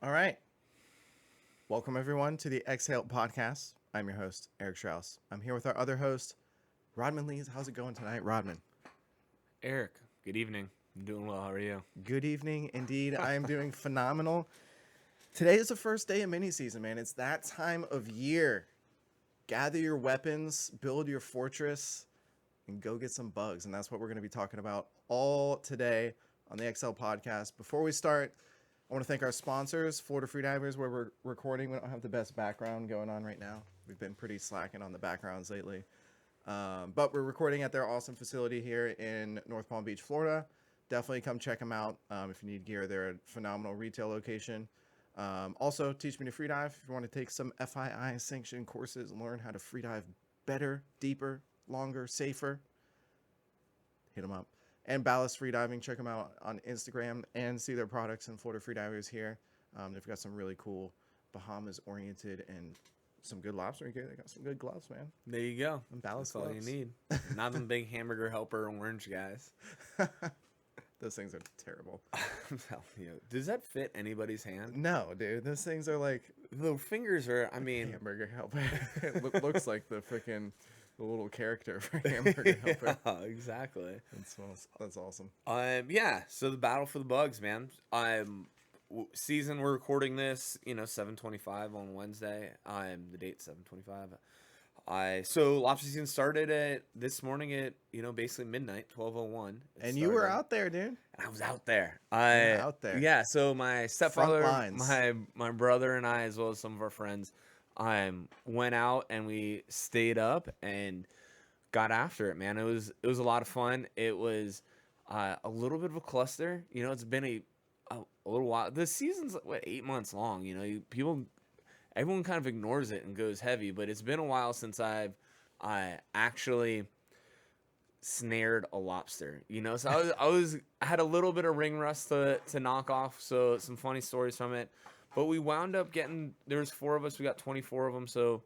All right. Welcome, everyone, to the Xhale podcast. I'm your host, Eric Strauss. I'm here with our other host, Rodman Lees. How's it going tonight, Rodman? Eric, good evening. I'm doing well. How are you? Good evening. Indeed, I am doing phenomenal. Today is the first day of mini season, man. It's that time of year. Gather your weapons, build your fortress, and go get some bugs. And that's what we're going to be talking about all today on the Xhale podcast. Before we start, I want to thank our sponsors, Florida Freedivers, where we're recording. We don't have the best background going on right now. We've been pretty slacking on the backgrounds lately. But we're recording at their awesome facility here in North Palm Beach, Florida. Definitely come check them out if you need gear. They're a phenomenal retail location. Also, Teach Me to Freedive. If you want to take some FII sanctioned courses and learn how to freedive better, deeper, longer, safer, hit them up. And Ballast Freediving, check them out on Instagram and see their products in Florida Freedivers here. They've got some really cool Bahamas oriented and some good lobster gear. They got some good gloves, man. There you go. And ballast That's all gloves. you need. Not them big hamburger helper orange guys. Those things are terrible. I'm telling you. Does that fit anybody's hand? No, dude. Those things are like The fingers are, I mean. hamburger helper. It looks like the freaking little character for hamburger helper. Yeah, exactly. That's awesome. Yeah. So the battle for the bugs, man. Season we're recording this, 7:25 on Wednesday. The date 7:25. So lobster season started at this morning at basically midnight, 12:01. And you were out there, dude. I was out there. Out there. Yeah. So my stepfather, lines. my brother, and I, as well as some of our friends, went out and we stayed up and got after it. Man, it was a lot of fun. It was a little bit of a cluster. It's been a little while. The season's 8 months long. Everyone kind of ignores it and goes heavy, but it's been a while since I actually snared a lobster. So I had a little bit of ring rust to knock off. So some funny stories from it, but we wound up getting. There was 4 of us. We got 24 of them. So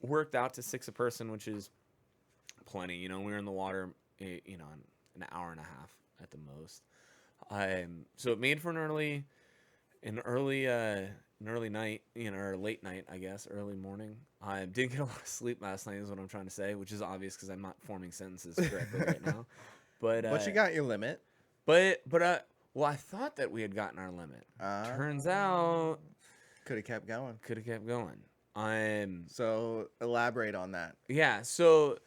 worked out to 6 a person, which is plenty. We were in the water, an hour and a half at the most. So it made for an early night, or late night, I guess, early morning. I didn't get a lot of sleep last night, is what I'm trying to say, which is obvious because I'm not forming sentences correctly right now. But you got your limit. Well, I thought that we had gotten our limit. Turns out, Could have kept going. could have kept going. So elaborate on that. Yeah. So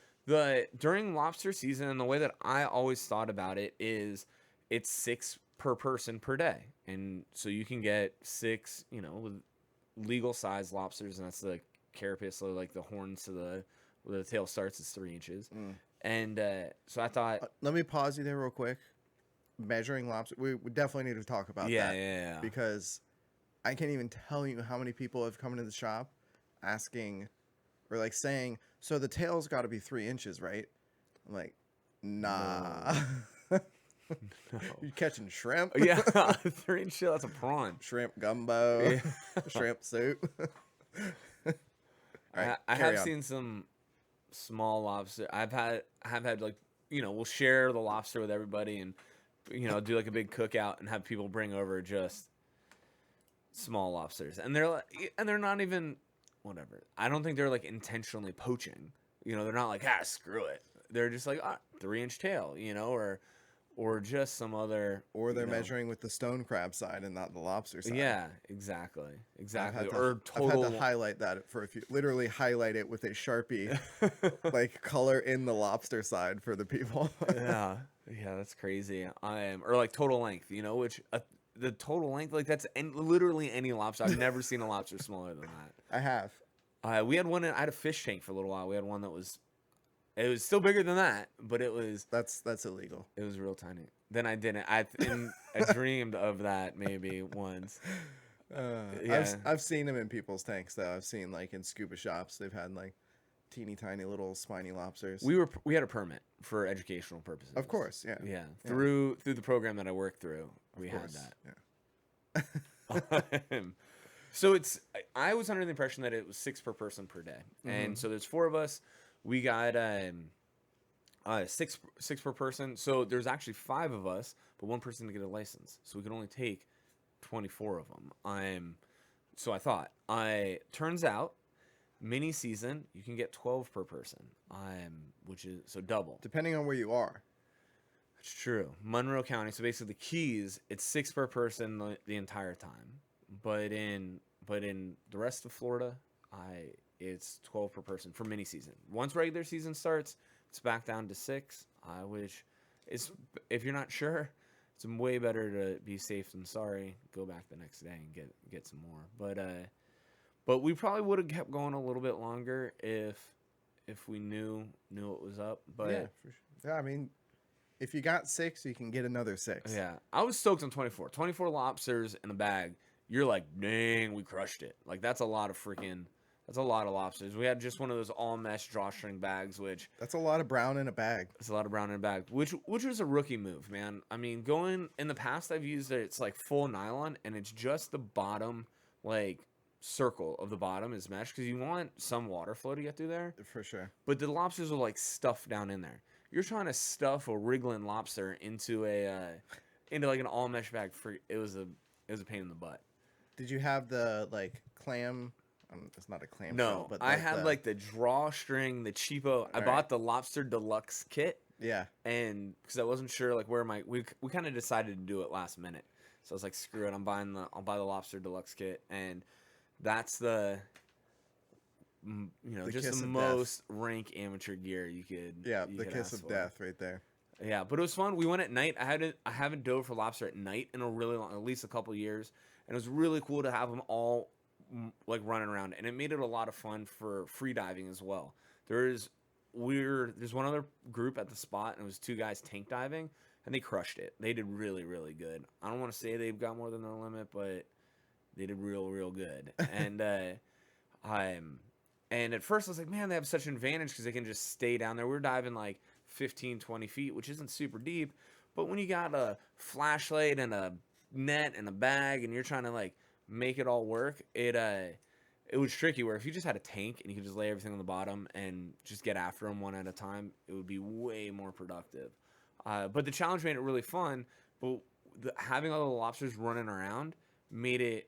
during lobster season, and the way that I always thought about it is, it's 6 per person per day, and so you can get 6, with legal size lobsters, and that's the carapace, so like the horns to where the tail starts is 3 inches. And so I thought, Let me pause you there real quick. Measuring lobster. We definitely need to talk about that. yeah. Because I can't even tell you how many people have come into the shop asking or like saying, so the tail's got to be 3 inches, right? I'm like, nah. No. You catching shrimp? Yeah, 3 inch shell, that's a prawn. Shrimp gumbo, Yeah. shrimp soup. All right, I carry have on. seen some small lobster. I have had like, we'll share the lobster with everybody and do like a big cookout and have people bring over just small lobsters. And they're not even whatever. I don't think they're like intentionally poaching. They're not like, screw it. They're just like 3 inch tail, or just some other, Or they're measuring with the stone crab side and not the lobster side. Yeah, exactly. I've had to highlight that for a few. Literally highlight it with a Sharpie, like color in the lobster side for the people. Yeah, that's crazy. Or like total length, which the total length, like that's literally any lobster. I've never seen a lobster smaller than that. I have. We had one. I had a fish tank for a little while. We had one that was. It was still bigger than that, but it was. That's illegal. It was real tiny. Then I didn't. I dreamed of that maybe once. Yeah. I've seen them in people's tanks though. I've seen like in scuba shops they've had like teeny tiny little spiny lobsters. We had a permit for educational purposes. Of course, yeah. Yeah, through the program that I worked through, we had that. Yeah. So I was under the impression that it was 6 per person per day, and so there's 4 of us. We got 6 per person. So there's actually 5 of us, but 1 person to get a license. So we could only take 24 of them. So I thought. I turns out mini season you can get 12 per person. Which is so double. Depending on where you are. It's true. Monroe County. So basically, the Keys, it's 6 per person the entire time. But in the rest of Florida, it's 12 per person for mini season. Once regular season starts, it's back down to 6. Which is, if you're not sure, it's way better to be safe than sorry. Go back the next day and get some more. But we probably would have kept going a little bit longer if we knew it was up. But yeah, for sure. Yeah, I mean, if you got 6, you can get another 6. yeah, I was stoked on 24. 24 lobsters in the bag. You're like, dang, we crushed it. Like, that's a lot of lobsters. We had just one of those all mesh drawstring bags, which That's a lot of brown in a bag. it's a lot of brown in a bag, which was a rookie move, man. I mean, going in the past, I've used it. It's like full nylon, and it's just the bottom, like circle of the bottom is mesh because you want some water flow to get through there. For sure. But the lobsters are like stuffed down in there. You're trying to stuff a wriggling lobster into like an all mesh bag. It was a pain in the butt. Did you have the like clam? It's not a clam. No, shell, but I had like the drawstring, the cheapo. I bought the lobster deluxe kit. Yeah. And because I wasn't sure like where we kind of decided to do it last minute, so I was like, screw it, I'll buy the lobster deluxe kit, and that's the just the most rank amateur gear you could. Yeah, you the could kiss ask of for. death right there. Yeah, but it was fun. We went at night. I haven't dove for lobster at night in a really long, at least a couple years, and it was really cool to have them all like running around, and it made it a lot of fun for free diving as well. There's one other group at the spot, and it was 2 guys tank diving, and they crushed it. They did really, really good. I don't want to say they've got more than their limit, but they did real, real good. And and at first I was like, man, they have such an advantage because they can just stay down there. We're diving like 15, 20 feet, which isn't super deep, but when you got a flashlight and a net and a bag, and you're trying to like make it all work, it was tricky. Where if you just had a tank and you could just lay everything on the bottom and just get after them one at a time, it would be way more productive. But the challenge made it really fun. But having all the lobsters running around made it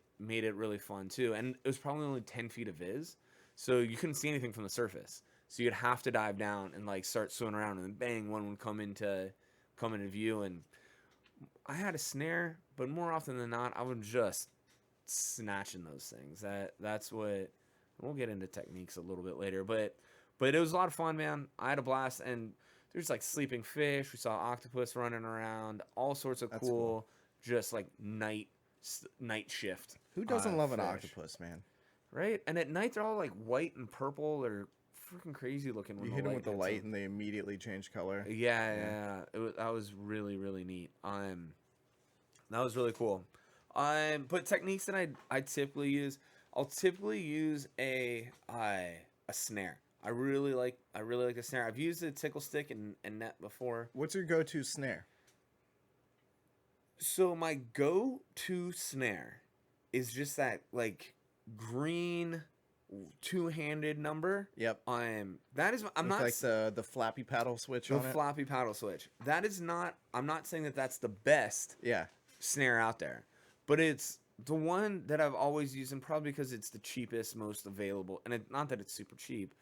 really fun too. And it was probably only 10 feet of viz, so you couldn't see anything from the surface. So you'd have to dive down and like start swimming around, and then bang, one would come into view. And I had a snare, but more often than not, I would just snatching those things. That's what we'll get into techniques a little bit later, but it was a lot of fun, man. I had a blast, and there's like sleeping fish. We saw octopus running around, all sorts of cool, just like night shift. Who doesn't love an fish. octopus, man? Right? And at night they're all like white and purple. They're freaking crazy looking. When You hit them with the light and they immediately change color. Yeah. That was really, really neat. That was really cool. But techniques that I typically use, I'll typically use a snare. I really like a snare. I've used a tickle stick and net before. What's your go-to snare? So my go-to snare is just that like green 2-handed number. Yep. That is I'm With not like the flappy paddle switch the on it. floppy paddle switch. That is not. I'm not saying that that's the best Yeah. snare out there, but it's the one that I've always used, and probably because it's the cheapest, most available. And not that it's super cheap,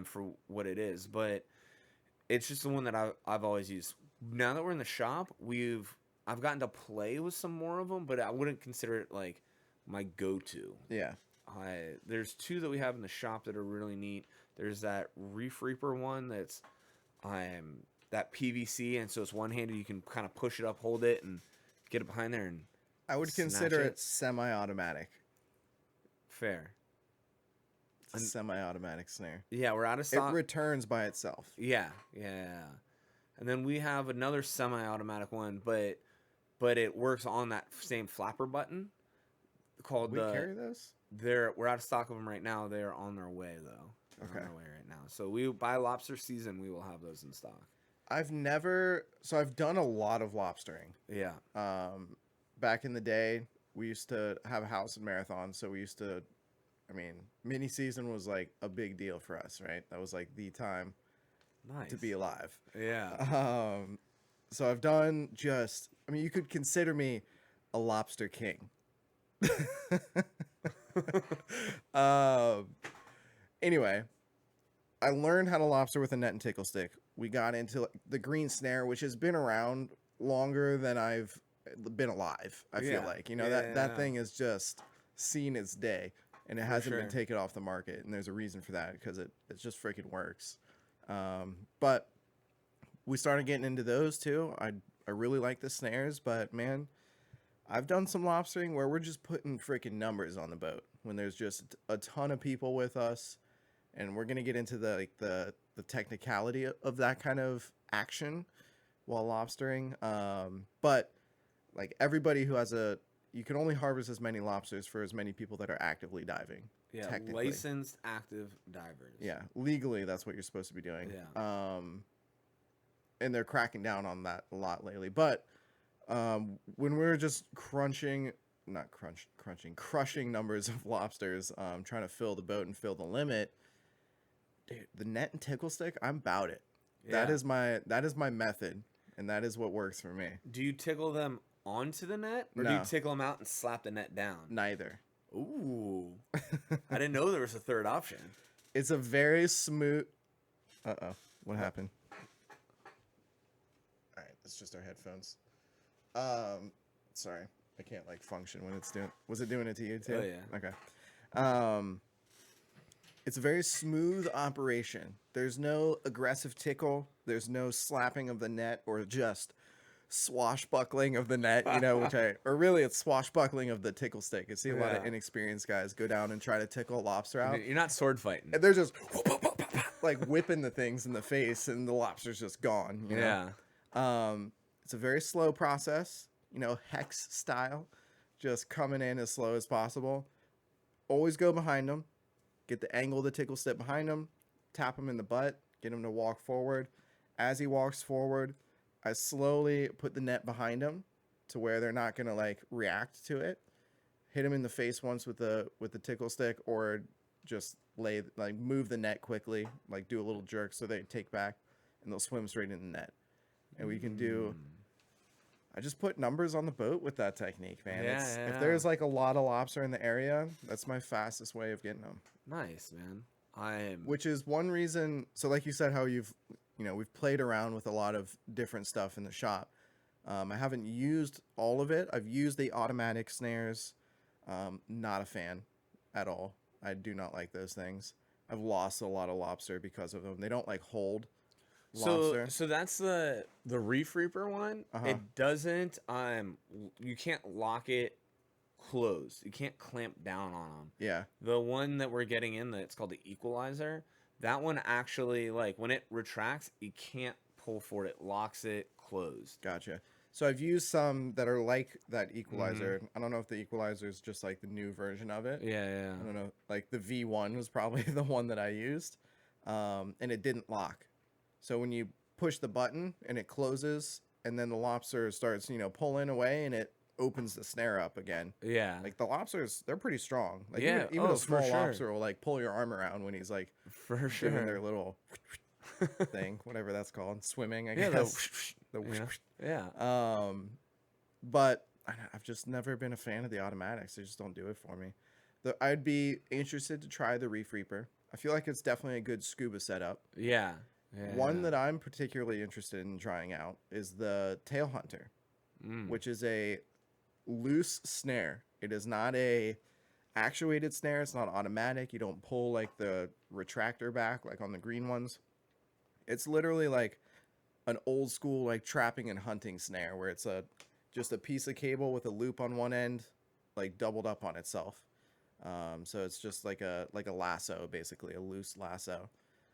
for what it is, but it's just the one that I've always used. Now that we're in the shop, I've gotten to play with some more of them, but I wouldn't consider it like my go-to. Yeah. There's 2 that we have in the shop that are really neat. There's that Reef Reaper one that's that PVC, and so it's one-handed. You can kind of push it up, hold it, and get it behind there. And I would consider it semi-automatic. Fair. It's a semi-automatic snare. Yeah, we're out of stock. It returns by itself. Yeah. And then we have another semi-automatic one, but it works on that same flapper button called We carry those? We're out of stock of them right now. They're on their way though. They're on their way right now. So by lobster season, we will have those in stock. I've done a lot of lobstering. Yeah. Back in the day, we used to have a house in Marathon, so we used to, mini season was like a big deal for us, right? That was like the time to be alive. Yeah. So I've done you could consider me a lobster king. um, anyway, I learned how to lobster with a net and tickle stick. We got into the green snare, which has been around longer than I've been alive. I feel like, you know, that thing has just seen its day, and it hasn't been taken off the market. And there's a reason for that, because it just freaking works. But we started getting into those too. I really like the snares, but man, I've done some lobstering where we're just putting freaking numbers on the boat when there's just a ton of people with us, and we're gonna get into the technicality of that kind of action while lobstering. But like everybody who has you can only harvest as many lobsters for as many people that are actively diving. Yeah, technically. licensed active divers. Yeah, legally that's what you're supposed to be doing. Yeah. And they're cracking down on that a lot lately. But when we were just crushing numbers of lobsters, trying to fill the boat and fill the limit, dude, the net and tickle stick, I'm about it. Yeah. That is my method, and that is what works for me. Do you tickle them onto the net, or do you tickle them out and slap the net down? Neither. Ooh. I didn't know there was a third option. It's a very smooth... Uh-oh. What happened? All right, it's just our headphones. Sorry. I can't, like, function when it's doing... Was it doing it to you, too? Oh, yeah. Okay. It's a very smooth operation. There's no aggressive tickle. There's no slapping of the net or just swashbuckling of the net, you know, or really it's swashbuckling of the tickle stick. You see a lot of inexperienced guys go down and try to tickle a lobster out. You're not sword fighting. And they're just like whipping the things in the face, and the lobster's just gone. You know? Yeah. It's a very slow process, you know, hex style, just coming in as slow as possible. Always go behind them. Get the angle of the tickle stick behind him, tap him in the butt, get him to walk forward. As he walks forward, I slowly put the net behind him to where they're not going to like react to it. Hit him in the face once with the tickle stick, or just move the net quickly, like do a little jerk so they take back, and they'll swim straight in the net. And we can do... I just put numbers on the boat with that technique, man. Yeah. If there's like a lot of lobster in the area, that's my fastest way of getting them. Nice, man. Which is one reason. So like you said, how we've played around with a lot of different stuff in the shop. I haven't used all of it. I've used the automatic snares. Not a fan at all. I do not like those things. I've lost a lot of lobster because of them. They don't like hold lobster. So that's the Reef Reaper one. It doesn't you can't lock it closed. You can't clamp down on them. Yeah. The one that we're getting in, it's called the Equalizer. That one actually, like, when it retracts, you can't pull for it. It locks it closed. Gotcha. So I've used some that are like that Equalizer. I don't know if the Equalizer is just like the new version of it. Yeah. I don't know. Like the V1 was probably the one that I used. And it didn't lock. So when you push the button and it closes, and then the lobster starts, pulling away, and it opens the snare up again. Yeah. Like the lobsters, they're pretty strong. Like yeah. Even a small lobster will like pull your arm around when he's like doing their little thing, whatever that's called, swimming. I guess. Yeah. But I've just never been a fan of the automatics. They just don't do it for me. I'd be interested to try the Reef Reaper. I feel like it's definitely a good scuba setup. Yeah. One that I'm particularly interested in trying out is the Tail Hunter, which is a loose snare. It is not a actuated snare. It's not automatic. You don't pull like the retractor back like on the green ones. It's literally like an old school like trapping and hunting snare, where it's just a piece of cable with a loop on one end, like doubled up on itself. So it's just like a lasso, basically a loose lasso.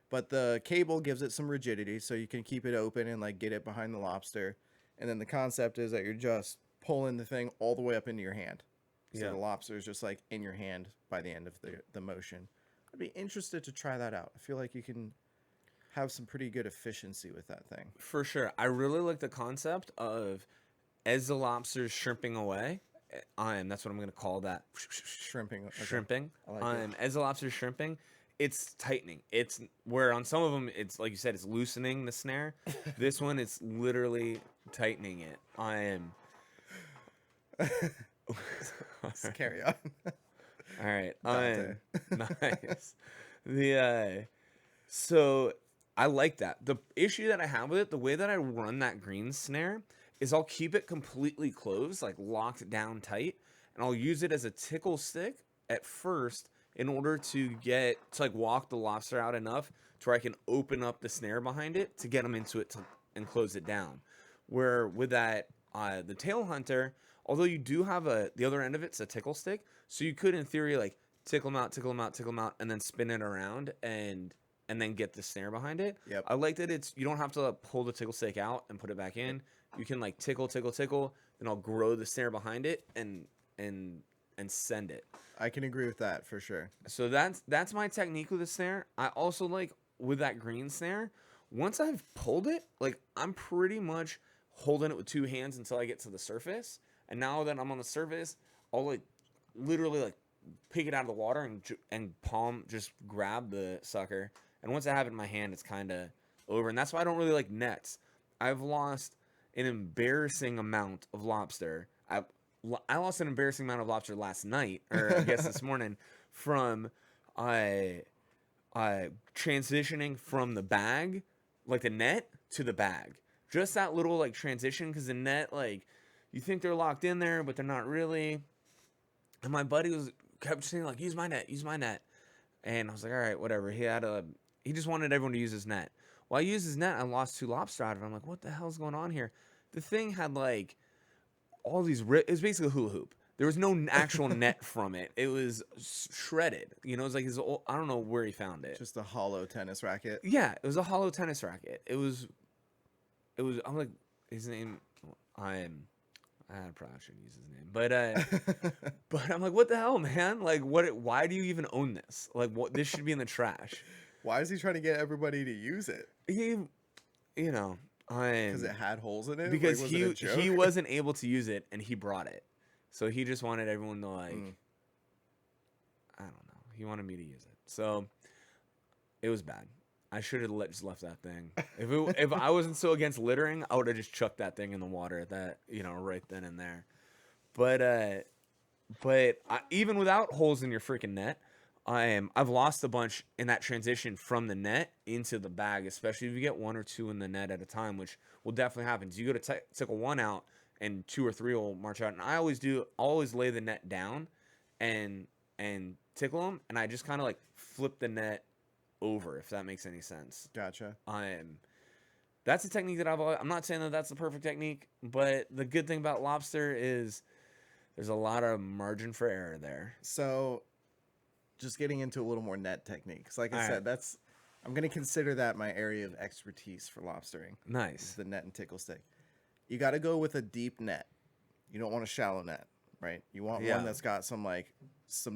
But the cable gives it some rigidity, so you can keep it open and like get it behind the lobster. And then the concept is that you're just pulling the thing all the way up into your hand. So the lobster is just like in your hand by the end of the motion. I'd be interested to try that out. I feel like you can have some pretty good efficiency with that thing. For sure. I really like the concept of, as the lobster's shrimping away, that's what I'm going to call that. Shrimping. Okay. Shrimping. I like it. As the lobster's shrimping, it's tightening. It's where on some of them, it's like you said, it's loosening the snare. This one, it's literally tightening it. Just carry on. All right. Dante. Nice. The so I like that. The issue that I have with it, the way that I run that green snare is I'll keep it completely closed, like locked down tight, and I'll use it as a tickle stick at first in order to get to like walk the lobster out enough to where I can open up the snare behind it to get them into it and close it down. Where with that the tail hunter, although you do have the other end of it's a tickle stick, so you could in theory like tickle them out, tickle them out, tickle them out, and then spin it around and then get the snare behind it. Yep. I like that you don't have to pull the tickle stick out and put it back in. You can like tickle, tickle, tickle, then I'll grow the snare behind it and send it. I can agree with that for sure. So that's my technique with the snare. I also like with that green snare, once I've pulled it, like I'm pretty much holding it with two hands until I get to the surface. And now that I'm on the surface, I'll like literally like pick it out of the water and palm just grab the sucker. And once I have it in my hand, it's kind of over. And that's why I don't really like nets. I've lost an embarrassing amount of lobster. I lost an embarrassing amount of lobster last night, or I guess this morning, from transitioning from the bag, like the net, to the bag. Just that little like transition, because the net, like, you think they're locked in there, but they're not really. And my buddy kept saying like, use my net, use my net. And I was like, all right, whatever. He just wanted everyone to use his net. Well, I used his net. I lost 2 lobster out of it. I'm like, what the hell's going on here? The thing had like all these it was basically a hula hoop. There was no actual net from it. It was shredded. You know, it was like his old, I don't know where he found it. Just a hollow tennis racket. Yeah, it was a hollow tennis racket. It was I'm like, his name I probably shouldn't use his name. But I'm like, what the hell, man? Like why do you even own this? Like this should be in the trash. Why is he trying to get everybody to use it? Because it had holes in it. Because like, was it a he joke? wasn't able to use it and he brought it, so he just wanted everyone to like. I don't know. He wanted me to use it, so it was bad. I should have just left that thing. If I wasn't so against littering, I would have just chucked that thing in the water. Right then and there. But even without holes in your freaking net, I've lost a bunch in that transition from the net into the bag, especially if you get 1 or 2 in the net at a time, which will definitely happen. So you go to tickle 1 out, and 2 or 3 will march out. And I always lay the net down, and tickle them, and I just kind of like flip the net over, if that makes any sense. Gotcha. That's a technique that I'm not saying that that's the perfect technique, but the good thing about lobster is there's a lot of margin for error there. So, just getting into a little more net techniques. Like I said, I'm going to consider that my area of expertise for lobstering. Nice. Is the net and tickle stick. You got to go with a deep net. You don't want a shallow net, right? You want one that's got some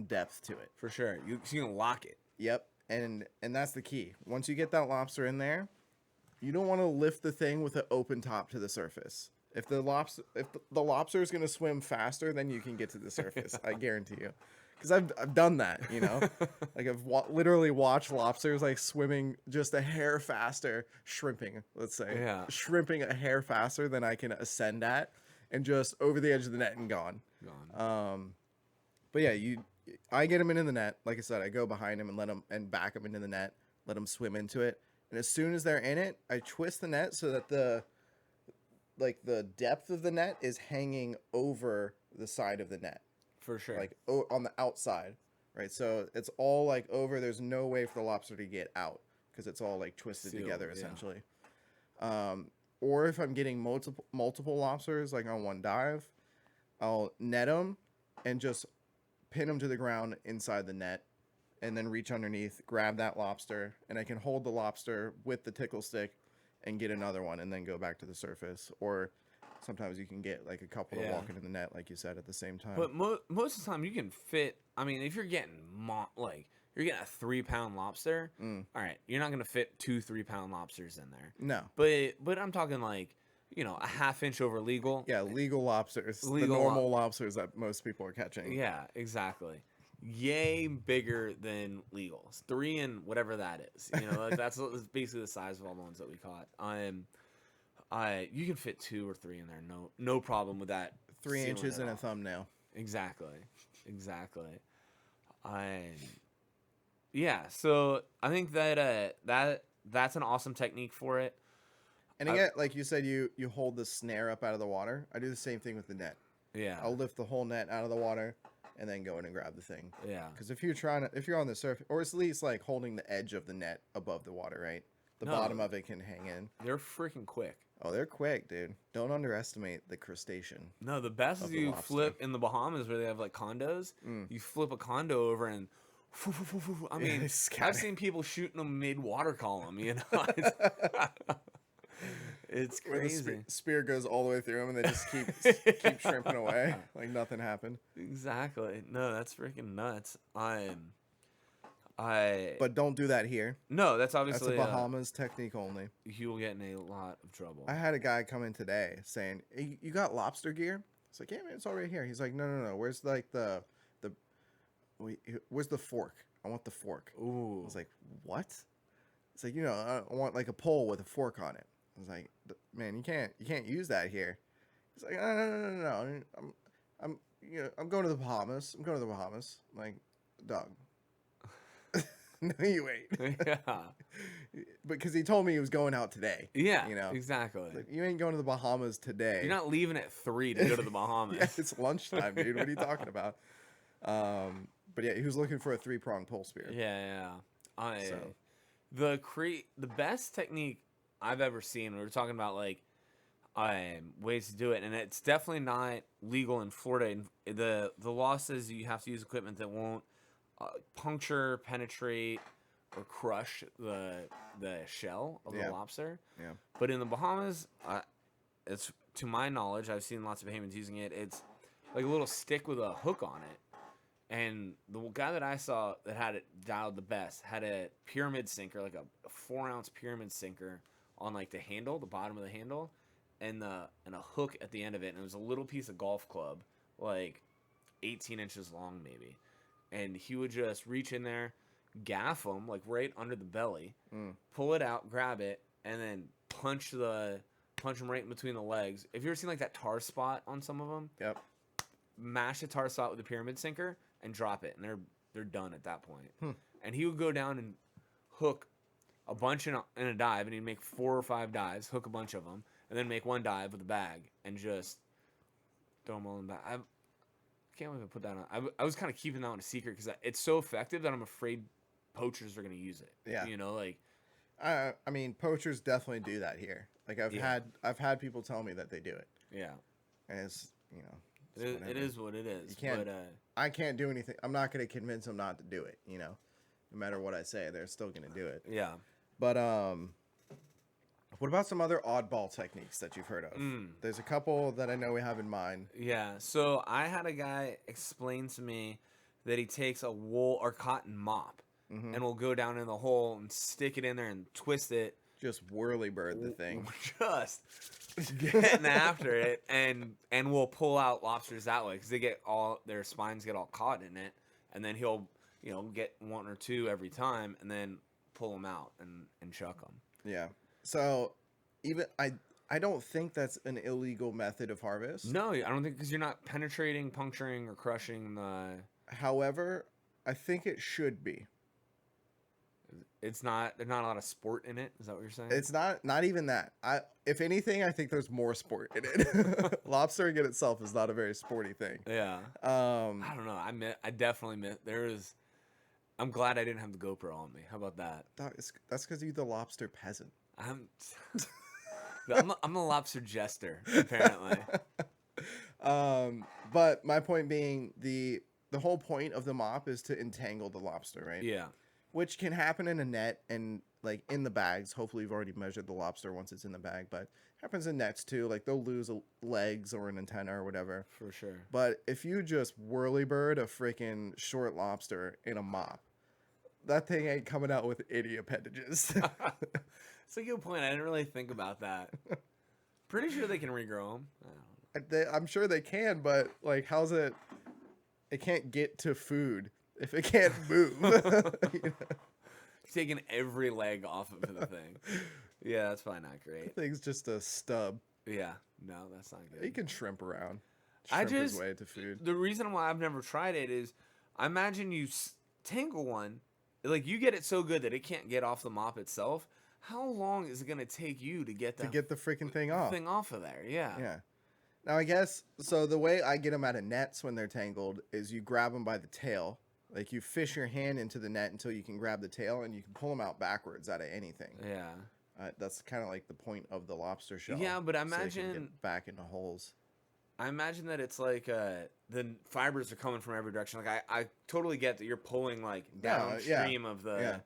depth to it. For sure. You can lock it. Yep. And that's the key. Once you get that lobster in there, you don't want to lift the thing with an open top to the surface. If the lobster is going to swim faster, then you can get to the surface. I guarantee you. Because I've done that, like I've literally watched lobsters like swimming just a hair faster, shrimping, let's say, shrimping a hair faster than I can ascend at, and just over the edge of the net and gone. But yeah, I get them into the net. Like I said, I go behind them and let them and back them into the net, let them swim into it, and as soon as they're in it, I twist the net so that the depth of the net is hanging over the side of the net. For sure. Like on the outside, right? So it's all like over. There's no way for the lobster to get out because it's all like twisted together essentially. Or if I'm getting multiple lobsters like on one dive, I'll net them and just pin them to the ground inside the net and then reach underneath, grab that lobster, and I can hold the lobster with the tickle stick and get another one and then go back to the surface. Or sometimes you can get like a couple to walk into the net, like you said, at the same time. But most of the time you can fit. I mean, if you're getting you're getting a 3-pound lobster, all right, you're not gonna fit 2 3-pound lobsters in there. No. But I'm talking like a half-inch over legal. Yeah, legal lobsters. The normal lobsters that most people are catching. Yeah, exactly. Yay bigger than legals. 3 and whatever that is. That's basically the size of all the ones that we caught. You can fit 2 or 3 in there. No problem with that. 3 sealing inches it in a off. thumbnail. Exactly. I Yeah, so I think that's an awesome technique for it. And I, again, like you said, you hold the snare up out of the water. I do the same thing with the net. yeah, I'll lift the whole net out of the water and then go in and grab the thing. yeah. Because if you're on the surface, or at least like holding the edge of the net above the water, right? The No, bottom of it can hang in. they're freaking quick. Oh, they're quick, dude. Don't underestimate the crustacean No, the best of is the you lobster. flip in the Bahamas where they have like condos. Mm. You flip a condo over and I Yeah, mean, they scatter. I've seen people shooting them mid water column. You know, it's Where the crazy. spear goes all the way through them, and they just keep shrimping away like nothing happened. Exactly. No, that's freaking nuts. I But don't do that here. no, that's That's a obviously Bahamas technique only. you will get in a lot of trouble. I had a guy come in today saying, hey, "You got lobster gear?" It's like, "Yeah, man, it's all right here." He's like, "No. Where's like where's the fork? I want the fork." I Ooh. was like, "What?" It's like, I want like a pole with a fork on it. I was like, "Man, you can't use that here." He's like, "No. I'm going to the Bahamas. I'm going to the Bahamas." I'm like, "Dog." No, you ain't. Yeah. Because he told me he was going out today. Yeah. You know? Exactly. Like, you ain't going to the Bahamas today. You're not leaving at 3 to go to the Bahamas. Yeah, it's lunchtime, dude. What are you talking about? But yeah, he was looking for a 3-pronged pole spear. Yeah. So. The best technique I've ever seen. We were talking about like ways to do it, and it's definitely not legal in Florida. And the law says you have to use equipment that won't puncture, penetrate, or crush the shell of the lobster. Yeah. But in the Bahamas, it's to my knowledge, I've seen lots of Bahamians using it. It's like a little stick with a hook on it. And the guy that I saw that had it dialed the best had a pyramid sinker, like a 4-ounce pyramid sinker on like the handle, the bottom of the handle, and a hook at the end of it. And it was a little piece of golf club, like 18 inches long maybe. And he would just reach in there, gaff them like right under the belly, pull it out, grab it, and then punch them right in between the legs. If you ever seen like that tar spot on some of them, Yep. mash the tar spot with a pyramid sinker and drop it, and they're done at that point. And he would go down and hook a bunch in a dive, and he'd make 4 or 5 dives, hook a bunch of them, and then make one dive with a bag and just throw them all in the bag. I can't believe I put that on. I was kind of keeping that one a secret because it's so effective that I'm afraid poachers are going to use it. Yeah. You know, like. I mean, poachers definitely do that here. Like I've had people tell me that they do it. Yeah. And it's It is what it is. You can't. But, I can't do anything. I'm not going to convince them not to do it. No matter what I say, they're still going to do it. yeah. But what about some other oddball techniques that you've heard of? There's a couple that I know we have in mind. Yeah. So I had a guy explain to me that he takes a wool or cotton mop and will go down in the hole and stick it in there and twist it. Just whirly bird the thing. Just getting after it, and we'll pull out lobsters that way because their spines get all caught in it, and then he'll get 1 or 2 every time, and then pull them out and chuck them. Yeah. So even I don't think that's an illegal method of harvest. No, I don't think because you're not penetrating, puncturing, or crushing the. However, I think it should be. It's not. There's not a lot of sport in it. Is that what you're saying? It's not even that. If anything, I think there's more sport in it. Lobstering in itself is not a very sporty thing. Yeah. I don't know. I definitely meant there is. I'm glad I didn't have the GoPro on me. How about that? That's because you're the lobster peasant. I'm the lobster jester, apparently. But my point being, the whole point of the mop is to entangle the lobster, right? Yeah. Which can happen in a net and like in the bags. Hopefully you've already measured the lobster once it's in the bag, but it happens in nets too. Like they'll lose legs or an antenna or whatever. For sure. But if you just whirlybird a freaking short lobster in a mop, that thing ain't coming out with any appendages. It's a good point. I didn't really think about that. Pretty sure they can regrow them. I don't know. I'm sure they can, but like, how's it? It can't get to food if it can't move. Taking every leg off of the thing. Yeah, that's probably not great. Thing's just a stub. Yeah, no, that's not good. You can shrimp around. shrimp his way to food. The reason why I've never tried it is, I imagine you tangle one, like you get it so good that it can't get off the mop itself. How long is it gonna take you to get To get the freaking thing off. thing off of there? Yeah. Yeah. Now I guess so. The way I get them out of nets when they're tangled is you grab them by the tail. Like you fish your hand into the net until you can grab the tail, and you can pull them out backwards out of anything. Yeah. That's kind of like the point of the lobster shell. Yeah, but so they can imagine get back into holes. I imagine that it's like the fibers are coming from every direction. Like I totally get that you're pulling like downstream of the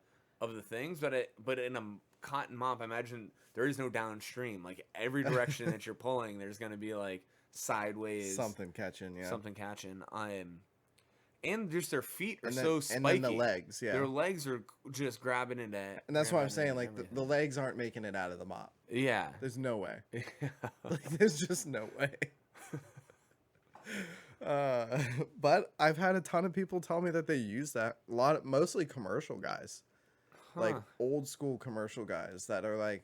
things, but in a cotton mop, I imagine there is no downstream. Like every direction that you're pulling, there's gonna be like sideways something catching. Yeah, something catching. And just their feet are then, so spiky. And then the legs, yeah. Their legs are just grabbing into. And that's what I'm saying. Like the legs aren't making it out of the mop. Yeah. There's no way. Like there's just no way. But I've had a ton of people tell me that they use that. Mostly commercial guys, like old school commercial guys that are like,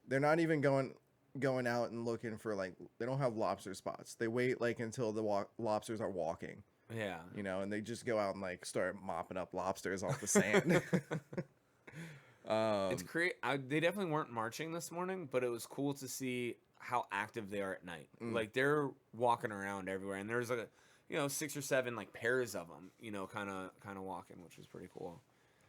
they're not even going out and looking for like, they don't have lobster spots. They wait like until the lobsters are walking. Yeah. You know, and they just go out and like start mopping up lobsters off the sand. It's great. They definitely weren't marching this morning, but it was cool to see how active they are at night. Like they're walking around everywhere, and there's 6 or 7 like pairs of them, kind of walking, which was pretty cool.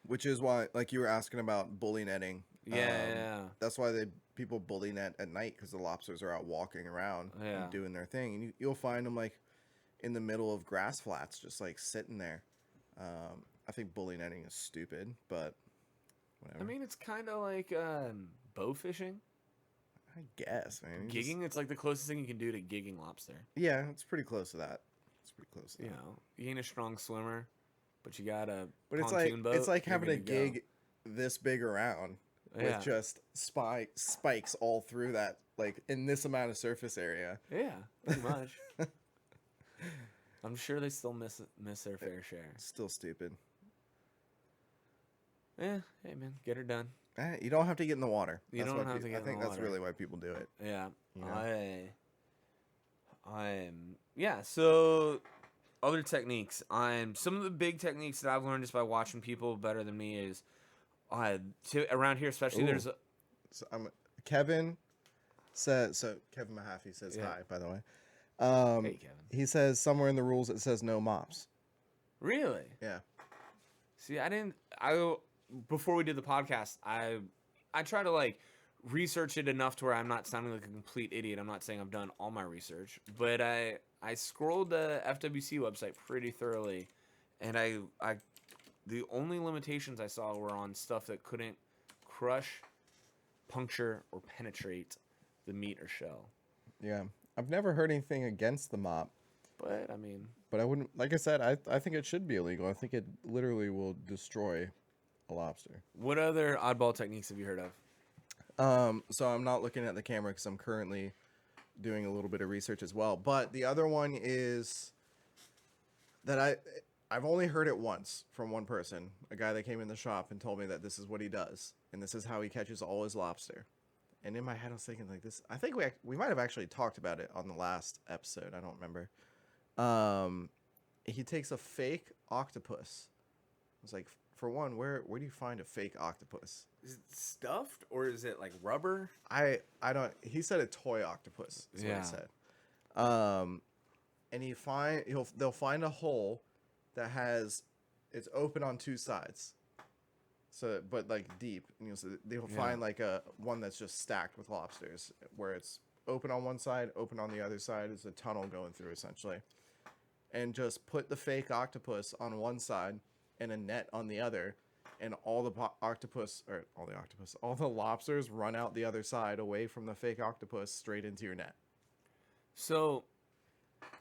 Which is why, like you were asking about bully netting. Yeah. That's why people bully net at night, because the lobsters are out walking around and doing their thing, and you'll find them like in the middle of grass flats, just like sitting there. I think bully netting is stupid, but whatever. I mean, it's kind of like bow fishing. I guess, man. Gigging, it's like the closest thing you can do to gigging lobster. Yeah, it's pretty close to that. You ain't a strong swimmer, but you got a But boat. It's like having a gig this big around with just spikes all through that, like in this amount of surface area. Yeah, pretty much. I'm sure they still miss their fair share. Still stupid. Yeah, hey man, get her done. You don't have to get in the water. You don't have to get in the water. I think that's really why people do it. Yeah. You know? So other techniques. Some of the big techniques that I've learned just by watching people better than me is around here especially. There's Kevin says, so Kevin Mahaffey says hi, by the way. Hey Kevin. He says somewhere in the rules it says no mops. Really? Yeah. See, before we did the podcast, I try to like research it enough to where I'm not sounding like a complete idiot. I'm not saying I've done all my research, but I scrolled the FWC website pretty thoroughly, and the only limitations I saw were on stuff that couldn't crush, puncture, or penetrate the meat or shell. Yeah. I've never heard anything against the mop. But I mean, I wouldn't, like I said, I think it should be illegal. I think it literally will destroy a lobster. What other oddball techniques have you heard of? So I'm not looking at the camera because I'm currently doing a little bit of research as well. But the other one is that I've only heard it once from one person, a guy that came in the shop and told me that this is what he does, and this is how he catches all his lobster. And in my head, I was thinking like this. I think we might have actually talked about it on the last episode. I don't remember. He takes a fake octopus. I was like, for one, where do you find a fake octopus? Is it stuffed or is it like rubber? I don't. He said a toy octopus. Is what he said. And they'll find a hole that it's open on 2 sides. So, but like deep, and they'll find like one that's just stacked with lobsters, where it's open on one side, open on the other side. It's a tunnel going through essentially, and just put the fake octopus on one side and a net on the other, and all the lobsters run out the other side away from the fake octopus straight into your net. So,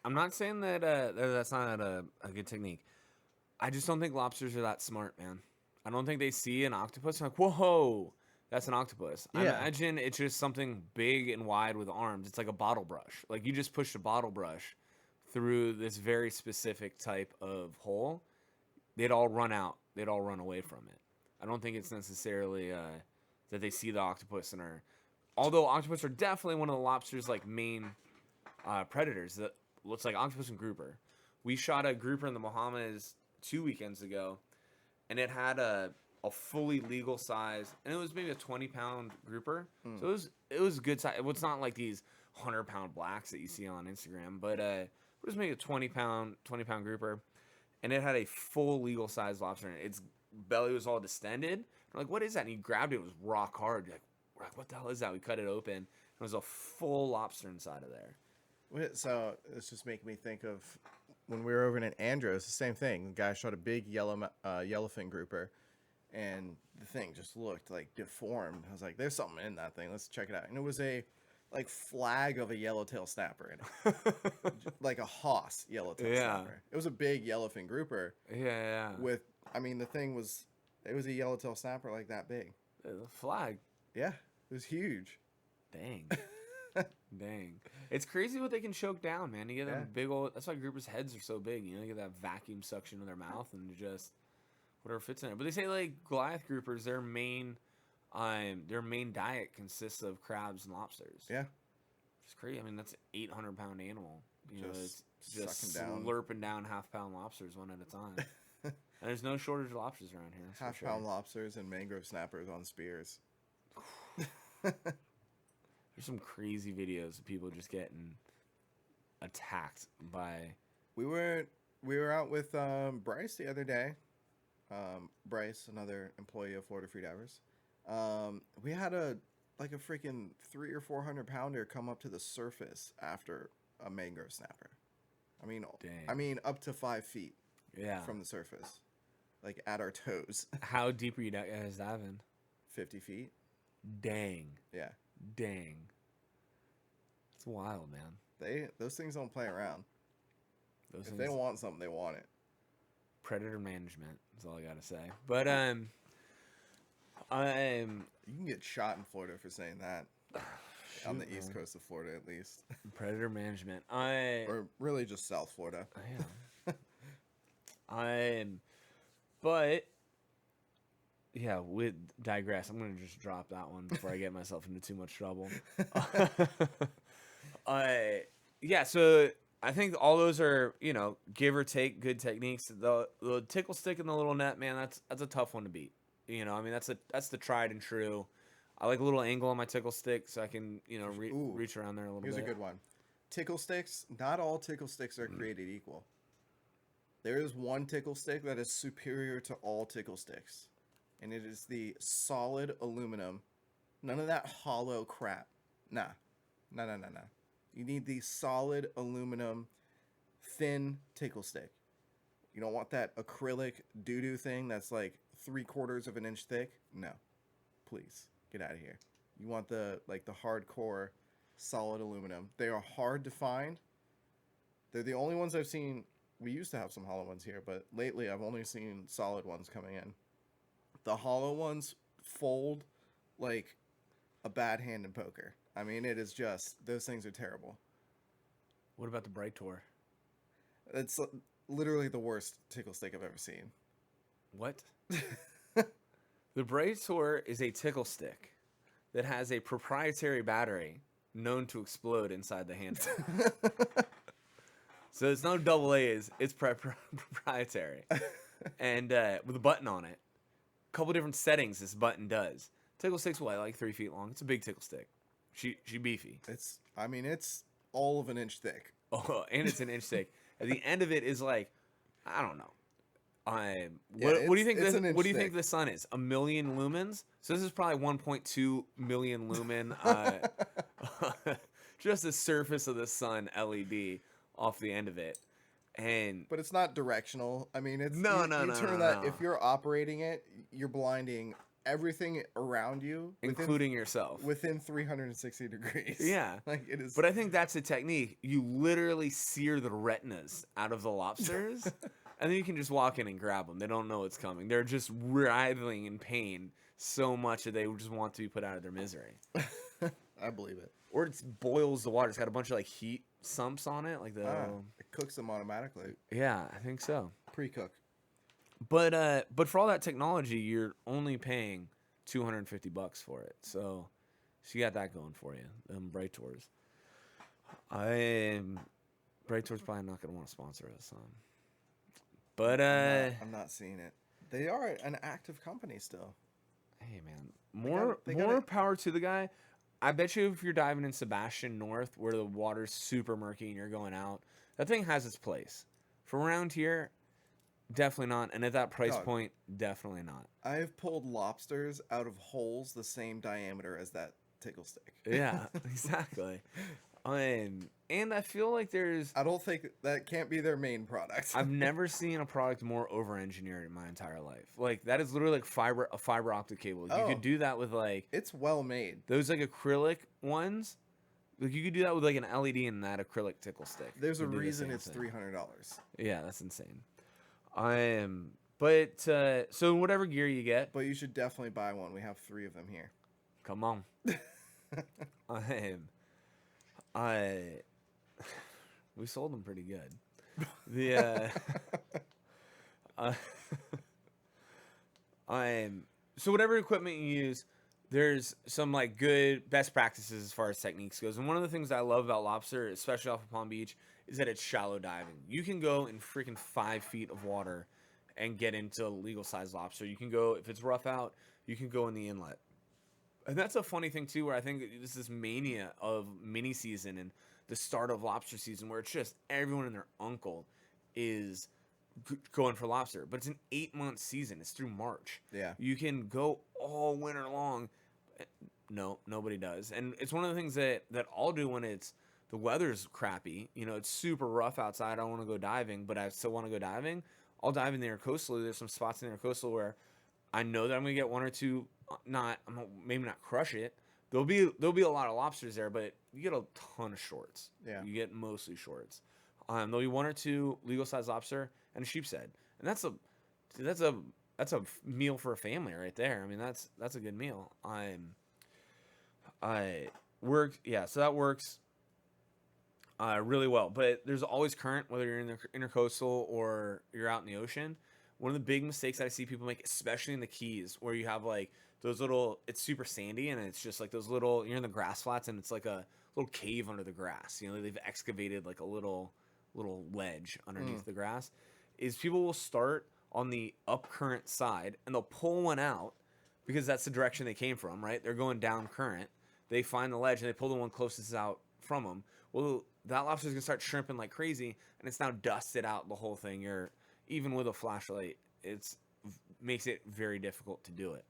I'm not saying that that's not a good technique. I just don't think lobsters are that smart, man. I don't think they see an octopus and like, whoa, that's an octopus. Yeah. I imagine it's just something big and wide with arms. It's like a bottle brush. Like you just pushed a bottle brush through this very specific type of hole. They'd all run out. They'd all run away from it. I don't think it's necessarily that they see the octopus and although octopus are definitely one of the lobster's like main predators. That looks like octopus and grouper. We shot a grouper in the Bahamas 2 weekends ago, and it had a fully legal size, and it was maybe a 20-pound grouper. So it was good size. It's not like these 100-pound blacks that you see on Instagram, but it was maybe a 20-pound grouper, and it had a full legal size lobster in it. Its belly was all distended. We're like, what is that? And he grabbed it. It was rock hard. We're like, what the hell is that? We cut it open. It was a full lobster inside of there. So it's just making me think of when we were over in Andros, the same thing. The guy shot a big yellowfin grouper, and the thing just looked like deformed. I was like, there's something in that thing. Let's check it out. And it was a like flag of a yellowtail snapper in it. Like a Haas yellowtail snapper. It was a big yellowfin grouper. Yeah. With, I mean, the thing was, it was a yellowtail snapper like that big. The flag. Yeah, it was huge. Dang. Dang. It's crazy what they can choke down, man. You get them big old, that's why groupers' heads are so big. You know, you get that vacuum suction in their mouth and just whatever fits in it. But they say like Goliath groupers, their main diet consists of crabs and lobsters. Yeah. It's crazy. I mean, that's an 800-pound animal. You know, it's just down. slurping down half-pound lobsters one at a time. And there's no shortage of lobsters around here. Half-pound lobsters and mangrove snappers on spears. There's some crazy videos of people just getting attacked by. We were out with Bryce the other day. Bryce, another employee of Florida Freedivers. We had a freaking 300 or 400 pounder come up to the surface after a mangrove snapper. I mean up to 5 feet. Yeah. From the surface, like at our toes. How deep are you guys diving? 50 feet. Dang. Yeah. Dang. It's wild, man. Those things don't play around. If they want something, they want it. Predator management is all I gotta say. But you can get shot in Florida for saying that. On the east coast of Florida, at least. Predator management. Or really just South Florida. But yeah, we digress. I'm gonna just drop that one before I get myself into too much trouble. Yeah, so I think all those are, you know, give or take good techniques. The tickle stick and the little net, man, that's a tough one to beat. You know, I mean, that's the tried and true. I like a little angle on my tickle stick so I can, you know, reach around there a little bit. Here's a good one. Tickle sticks, not all tickle sticks are created equal. There is one tickle stick that is superior to all tickle sticks, and it is the solid aluminum. None of that hollow crap. Nah. You need the solid aluminum, thin tickle stick. You don't want that acrylic doo-doo thing that's like 3/4 of an inch thick. No. Please, get out of here. You want the hardcore solid aluminum. They are hard to find. They're the only ones I've seen. We used to have some hollow ones here, but lately I've only seen solid ones coming in. The hollow ones fold like a bad hand in poker. I mean, it is just, those things are terrible. What about the Bright Tour? It's literally the worst tickle stick I've ever seen. What? The Bright Tour is a tickle stick that has a proprietary battery known to explode inside the handle. So it's no double A's, it's proprietary. And with a button on it. A couple different settings this button does. Tickle stick's what, like 3 feet long? It's a big tickle stick. She beefy. It's all of an inch thick. Oh, and it's an inch thick. At the end of it is like, I don't know. What do you think? What do you think the sun is? 1 million lumens. So this is probably 1.2 million lumen. Just the surface of the sun LED off the end of it, but it's not directional. I mean, it's no. If you're operating it, you're blinding everything around you, including yourself, within 360 degrees. Yeah, like it is. But I think that's a technique. You literally sear the retinas out of the lobsters, and then you can just walk in and grab them. They don't know it's coming. They're just writhing in pain so much that they just want to be put out of their misery. I believe it. Or it boils the water. It's got a bunch of like heat sumps on it, like it cooks them automatically. Yeah, I think so. Pre-cook. But for all that technology, you're only paying $250 for it. So you got that going for you. Bright Tours. Bright Torch probably not gonna want to sponsor us. But I'm not seeing it. They are an active company still. hey man, They more gotta. power to the guy. I bet you if you're diving in Sebastian North, where the water's super murky and you're going out, that thing has its place. For around here, definitely not. And at that price Dog. point, definitely not. I have pulled lobsters out of holes the same diameter as that tickle stick. Yeah, exactly. And I feel like there's I don't think that can't be their main product. I've never seen a product more over-engineered in my entire life. Like that is literally like a fiber optic cable. You Oh. could do that with like It's well made. those like acrylic ones. Like you could do that with like an LED and that acrylic tickle stick. There's a You could do the reason same it's thing. $300. Yeah, that's insane. But so whatever gear you get, But you should definitely buy one. We have 3 of them here. come on. I we sold them pretty good. The uh, so whatever equipment you use, there's some like good best practices as far as techniques goes. And one of the things I love about lobster, especially off of Palm Beach, is that it's shallow diving. You can go in freaking 5 feet of water and get into legal size lobster. You can go, if it's rough out, you can go in the inlet. And that's a funny thing too, where I think this is mania of mini season and the start of lobster season, where it's just everyone and their uncle is going for lobster. But it's an 8-month season. It's through March. Yeah. You can go all winter long. No, nobody does. And it's one of the things that I'll do when it's the weather's crappy. You know, it's super rough outside. I don't want to go diving, but I still want to go diving. I'll dive in the intercoastal. There's some spots in the intercoastal where I know that I'm gonna get 1 or 2. Maybe not crush it. There'll be a lot of lobsters there, but you get a ton of shorts. Yeah. You get mostly shorts. There'll be 1 or 2 legal size lobster and a sheep's head, and that's a meal for a family right there. I mean, that's a good meal. So that works really well. But there's always current, whether you're in the intercoastal or you're out in the ocean. One of the big mistakes that I see people make, especially in the Keys, where you have like those little, it's super sandy and it's just like those little, you're in the grass flats and it's like a little cave under the grass. You know, they've excavated like a little ledge underneath the grass. Is people will start on the up current side and they'll pull one out because that's the direction they came from, right? They're going down current. They find the ledge and they pull the one closest out from them. Well, that lobster's gonna start shrimping like crazy and it's now dusted out the whole thing. Even with a flashlight, makes it very difficult to do it.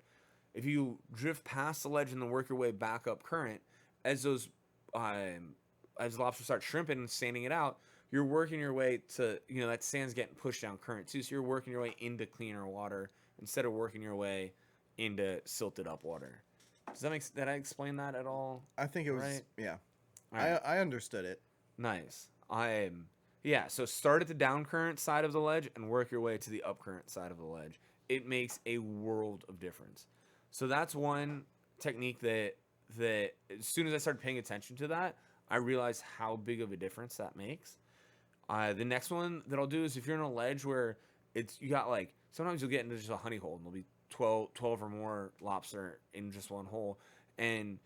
If you drift past the ledge and then work your way back up current, as those lobsters start shrimping and sanding it out, you're working your way to, that sand's getting pushed down current too. So you're working your way into cleaner water instead of working your way into silted up water. Did I explain that at all? I think it was right? Yeah. Right. I understood it. Nice. So start at the down current side of the ledge and work your way to the up current side of the ledge. It makes a world of difference. So that's one technique that as soon as I started paying attention to that, I realized how big of a difference that makes. The next one that I'll do is if you're in a ledge where you got like, sometimes you'll get into just a honey hole and there'll be 12 or more lobster in just one hole. And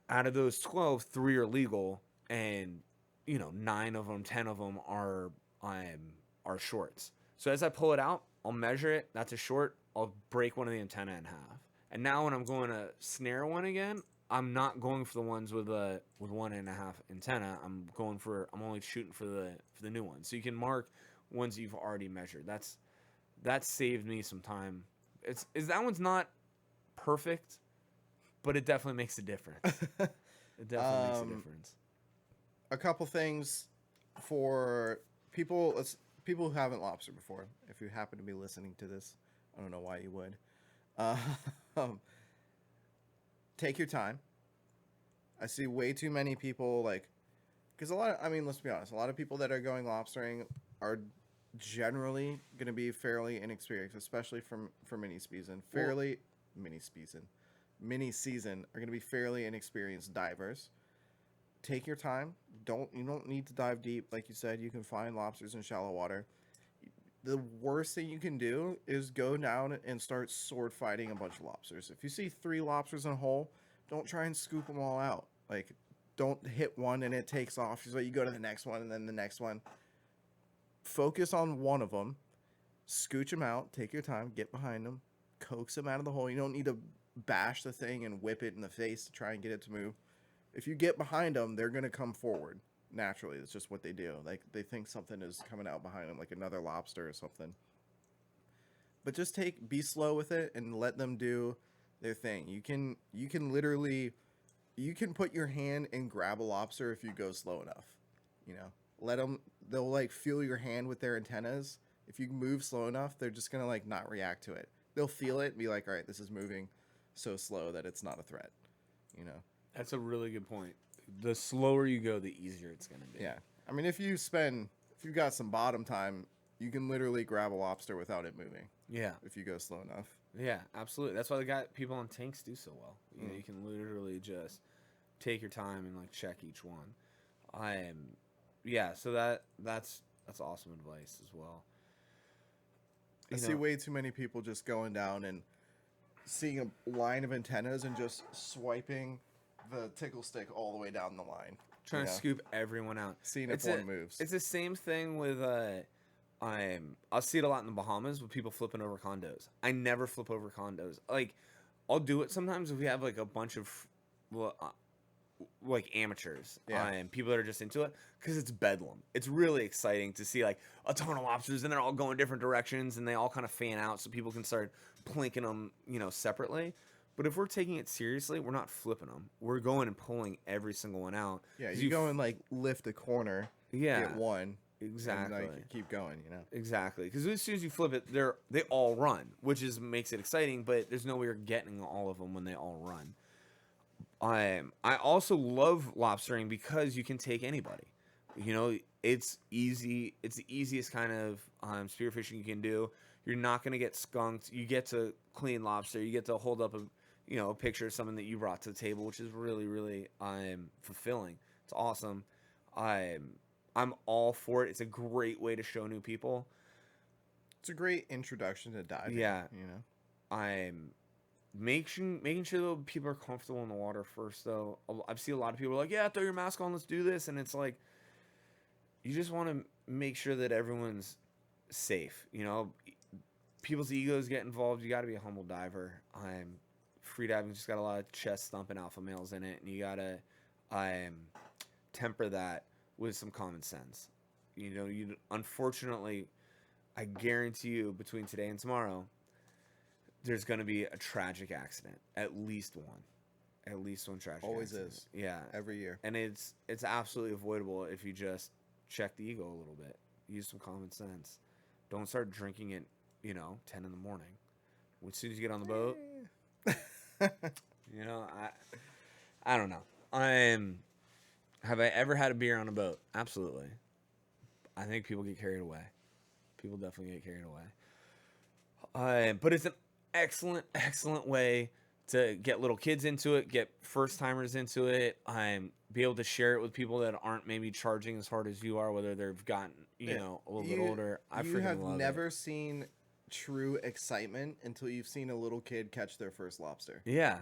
out of those 12, 3 are legal and 9 of them, 10 of them are shorts. So as I pull it out, I'll measure it. That's a short. I'll break one of the antenna in half. And now when I'm going to snare one again, I'm not going for the ones with 1.5 antenna. I'm only shooting for the new ones. So you can mark ones you've already measured. That saved me some time. That one's not perfect, but it definitely makes a difference. It definitely makes a difference. A couple things for people who haven't lobstered before. If you happen to be listening to this, I don't know why you would. Take your time. I see way too many people because let's be honest, a lot of people that are going lobstering are generally going to be fairly inexperienced, especially for mini season. Mini season are going to be fairly inexperienced divers. Take your time. You don't need to dive deep. Like you said, you can find lobsters in shallow water. The worst thing you can do is go down and start sword fighting a bunch of lobsters. If you see 3 lobsters in a hole, don't try and scoop them all out. Don't hit one and it takes off. So you go to the next one and then the next one. Focus on one of them. Scooch them out. Take your time. Get behind them. Coax them out of the hole. You don't need to bash the thing and whip it in the face to try and get it to move. If you get behind them, they're going to come forward naturally. It's just what they do. Like, they think something is coming out behind them, like another lobster or something. But just be slow with it and let them do their thing. You can literally, you can put your hand and grab a lobster if you go slow enough. You know, they'll like feel your hand with their antennas. If you move slow enough, they're just gonna like not react to it. They'll feel it and be like, all right, this is moving so slow that it's not a threat. You know. That's a really good point. The slower you go, the easier it's gonna be. Yeah. I mean, if you've got some bottom time, you can literally grab a lobster without it moving. Yeah. If you go slow enough. Yeah, absolutely. That's why people on tanks do so well. You know, you can literally just take your time and like check each one. So that's awesome advice as well. I see way too many people just going down and seeing a line of antennas and just swiping the tickle stick all the way down the line. Trying to scoop everyone out. Seeing if one moves. It's the same thing with I'll see it a lot in the Bahamas with people flipping over condos. I never flip over condos. Like, I'll do it sometimes if we have like a bunch of like amateurs and people that are just into it, because it's bedlam. It's really exciting to see like a ton of lobsters and they're all going different directions and they all kind of fan out so people can start plinking them, you know, separately. But if we're taking it seriously, we're not flipping them. We're going and pulling every single one out. Yeah, you go and like lift a corner, get one. Exactly. And, like, keep going, you know. Exactly, because as soon as you flip it, they all run, which makes it exciting. But there's no way you're getting all of them when they all run. I also love lobstering because you can take anybody. You know, it's easy. It's the easiest kind of spearfishing you can do. You're not gonna get skunked. You get to clean lobster. You get to hold up a picture of something that you brought to the table, which is really, really fulfilling. It's awesome. I'm all for it. It's a great way to show new people. It's a great introduction to diving. Yeah, you know. I'm making sure that people are comfortable in the water first. Though I've seen a lot of people like, yeah, throw your mask on, let's do this, and it's like you just want to make sure that everyone's safe. You know, people's egos get involved. You got to be a humble diver. Free diving just got a lot of chest thumping alpha males in it, and you gotta temper that with some common sense. You know, unfortunately, I guarantee you between today and tomorrow, there's going to be a tragic accident. At least one tragic Always accident. is. Yeah. Every year. And it's absolutely avoidable if you just check the ego a little bit. Use some common sense. Don't start drinking at, 10 in the morning. As soon as you get on the boat, I don't know. Have I ever had a beer on a boat? Absolutely. I think people get carried away. People definitely get carried away. But it's an excellent way to get little kids into it, get first timers into it, be able to share it with people that aren't maybe charging as hard as you are, whether they've gotten a little bit older. You have never seen true excitement until you've seen a little kid catch their first lobster. Yeah.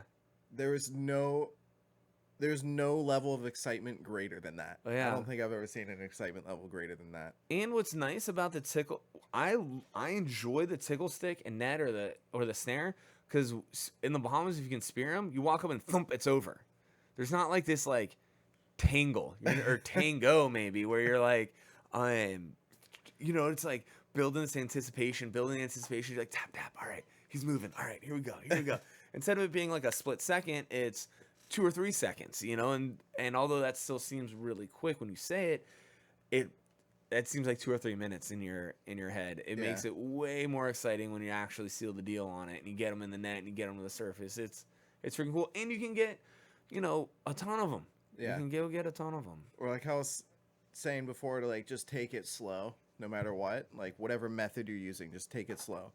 There's no level of excitement greater than that. Yeah. I don't think I've ever seen an excitement level greater than that. And what's nice about the tickle, I enjoy the tickle stick and net or the snare, because in the Bahamas, if you can spear them, you walk up and thump, it's over. There's not like this like tangle or tango maybe where you're like, it's like building anticipation. You're like tap tap. All right, he's moving. All right, here we go. Instead of it being like a split second, it's 2 or 3 seconds, and although that still seems really quick when you say it seems like 2 or 3 minutes in your head. It makes it way more exciting when you actually seal the deal on it and you get them in the net and you get them to the surface. It's freaking cool, and you can get a ton of them. Yeah, you can go get a ton of them. Or like I was saying before, to like just take it slow, no matter what, like whatever method you're using, just take it slow.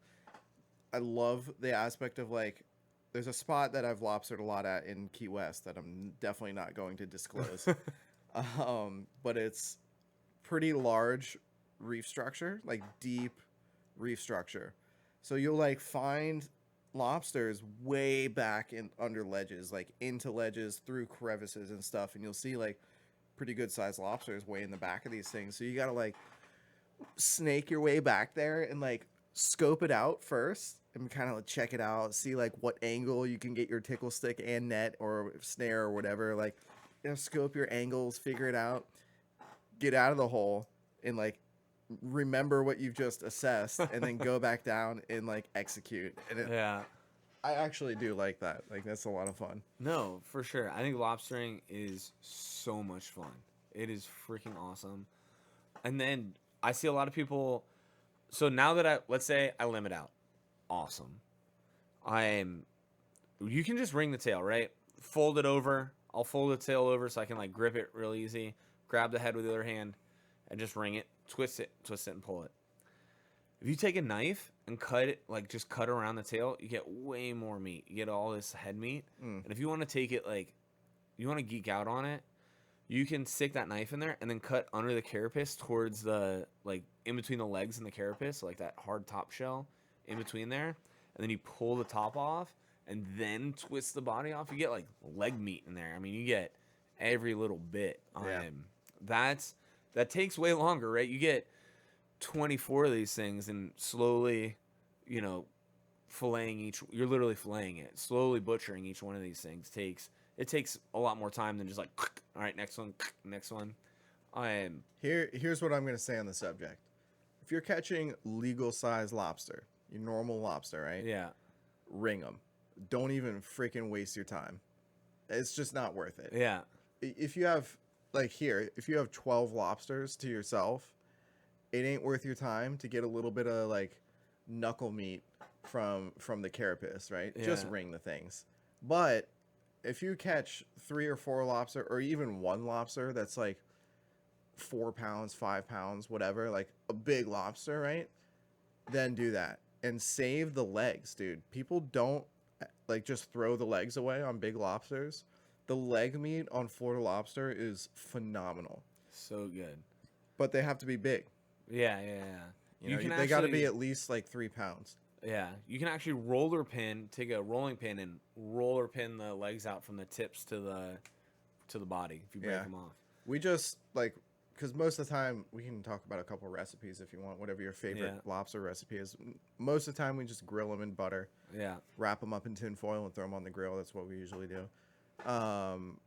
I love the aspect of like, there's a spot that I've lobstered a lot at in Key West that I'm definitely not going to disclose. But it's pretty large reef structure, like deep reef structure. So you'll like find lobsters way back in under ledges, like into ledges, through crevices and stuff, and you'll see like pretty good sized lobsters way in the back of these things. So you gotta like snake your way back there and like scope it out first and kind of check it out, see like what angle you can get your tickle stick and net or snare or whatever. Like, scope your angles, figure it out, get out of the hole, and like remember what you've just assessed, and then go back down and like execute. And Yeah. I actually do like that. Like, that's a lot of fun. No, for sure. I think lobstering is so much fun. It is freaking awesome. And then I see a lot of people. So now that let's say I limit out, awesome. You can just ring the tail, right? Fold it over. I'll fold the tail over so I can like grip it real easy. Grab the head with the other hand and just ring it, twist it, and pull it. If you take a knife and cut it, like just cut around the tail, you get way more meat. You get all this head meat. And if you want to take it, like, you want to geek out on it, you can stick that knife in there and then cut under the carapace towards the, like, in between the legs and the carapace, like that hard top shell in between there. And then you pull the top off and then twist the body off. You get, like, leg meat in there. I mean, you get every little bit. That takes way longer, right? You get 24 of these things and slowly, filleting you're literally filleting it, slowly butchering each one of these things takes a lot more time than just like, all right, next one. Here's what I'm going to say on the subject. If you're catching legal size lobster, your normal lobster, right? Yeah. Ring them. Don't even freaking waste your time. It's just not worth it. Yeah. If you have, if you have 12 lobsters to yourself, it ain't worth your time to get a little bit of like knuckle meat from the carapace, right? Yeah. Just ring the things. But if you catch 3 or 4 lobster, or even one lobster that's like 4 pounds, 5 pounds, whatever, like a big lobster, right? Then do that and save the legs, dude. People don't like just throw the legs away on big lobsters. The leg meat on Florida lobster is phenomenal. So good. But they have to be big. Yeah. They got to be at least like 3 pounds. Yeah, you can actually take a rolling pin and roller pin the legs out from the tips to the body if you break them off. We just because most of the time, we can talk about a couple recipes if you want, whatever your favorite lobster recipe is. Most of the time we just grill them in butter. Yeah. Wrap them up in tin foil and throw them on the grill. That's what we usually do. And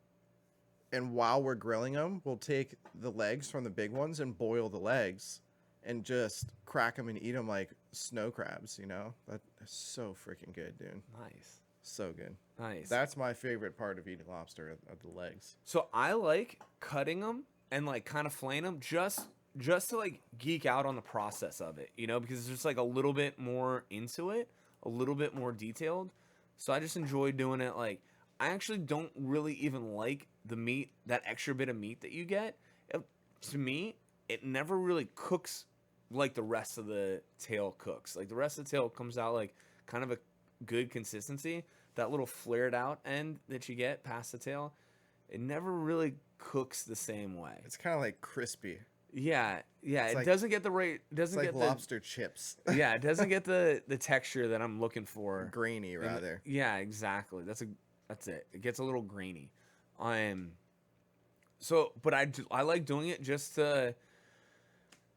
while we're grilling them, we'll take the legs from the big ones and boil the legs and just crack them and eat them like snow crabs, That's so freaking good, dude. Nice. So good. Nice. That's my favorite part of eating lobster, are the legs. So I like cutting them and like kind of flaying them just to like geek out on the process of it, because it's just like a little bit more into it, a little bit more detailed. So I just enjoy doing it. Like, I actually don't really even like the meat, that extra bit of meat that you get. To me, it never really cooks like the rest of the tail cooks. Like, the rest of the tail comes out like kind of a good consistency. That little flared out end that you get past the tail, it never really cooks the same way. It's kind of like crispy. Yeah, it doesn't get the right. Doesn't it's get like lobster chips. Yeah, it doesn't get the texture that I'm looking for. Grainy, rather. Yeah, exactly. That's it. It gets a little grainy. But I like doing it just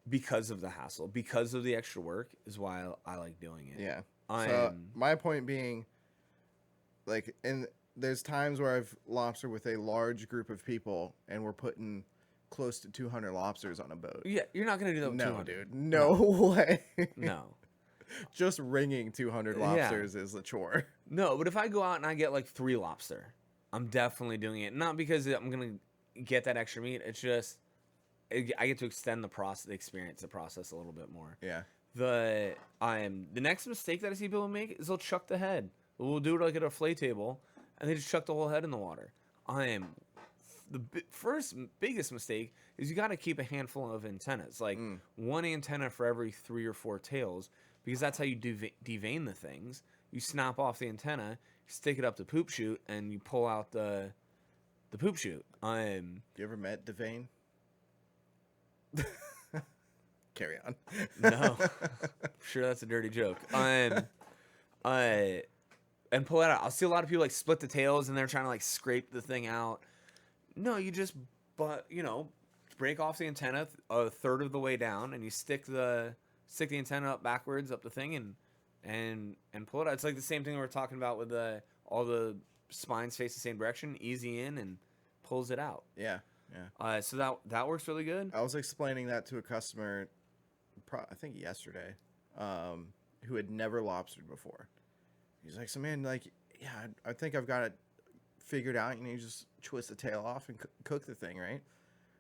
because of the hassle, because of the extra work is why I like doing it. Yeah. So my point being, there's times where I've lobstered with a large group of people, and we're putting close to 200 lobsters on a boat. Yeah, you're not gonna do that with 200. Dude. No way. No. Just ringing 200 lobsters is a chore. No, but if I go out and I get like 3 lobster, I'm definitely doing it. Not because I'm gonna get that extra meat. It's just I get to extend the process a little bit more. Yeah. The next mistake that I see people make is they'll chuck the head. We'll do it like at a fillet table, and they just chuck the whole head in the water. The biggest mistake is you got to keep a handful of antennas, like one antenna for every 3 or 4 tails, because that's how you devein the things. You snap off the antenna, stick it up the poop chute, and you pull out the poop chute. You ever met Devane? Carry on. No, I'm sure that's a dirty joke. and pull it out. I'll see a lot of people like split the tails and they're trying to like scrape the thing out. No, you just break off the antenna a third of the way down, and you stick the antenna up backwards up the thing and pull it out. It's like the same thing we were talking about with all the spines face the same direction, easy in and pulls it out. Yeah, yeah. So that works really good. I was explaining that to a customer, I think yesterday, who had never lobstered before. He's like, so man, like, yeah, I think I've got it figured out. You just twist the tail off and cook the thing, right?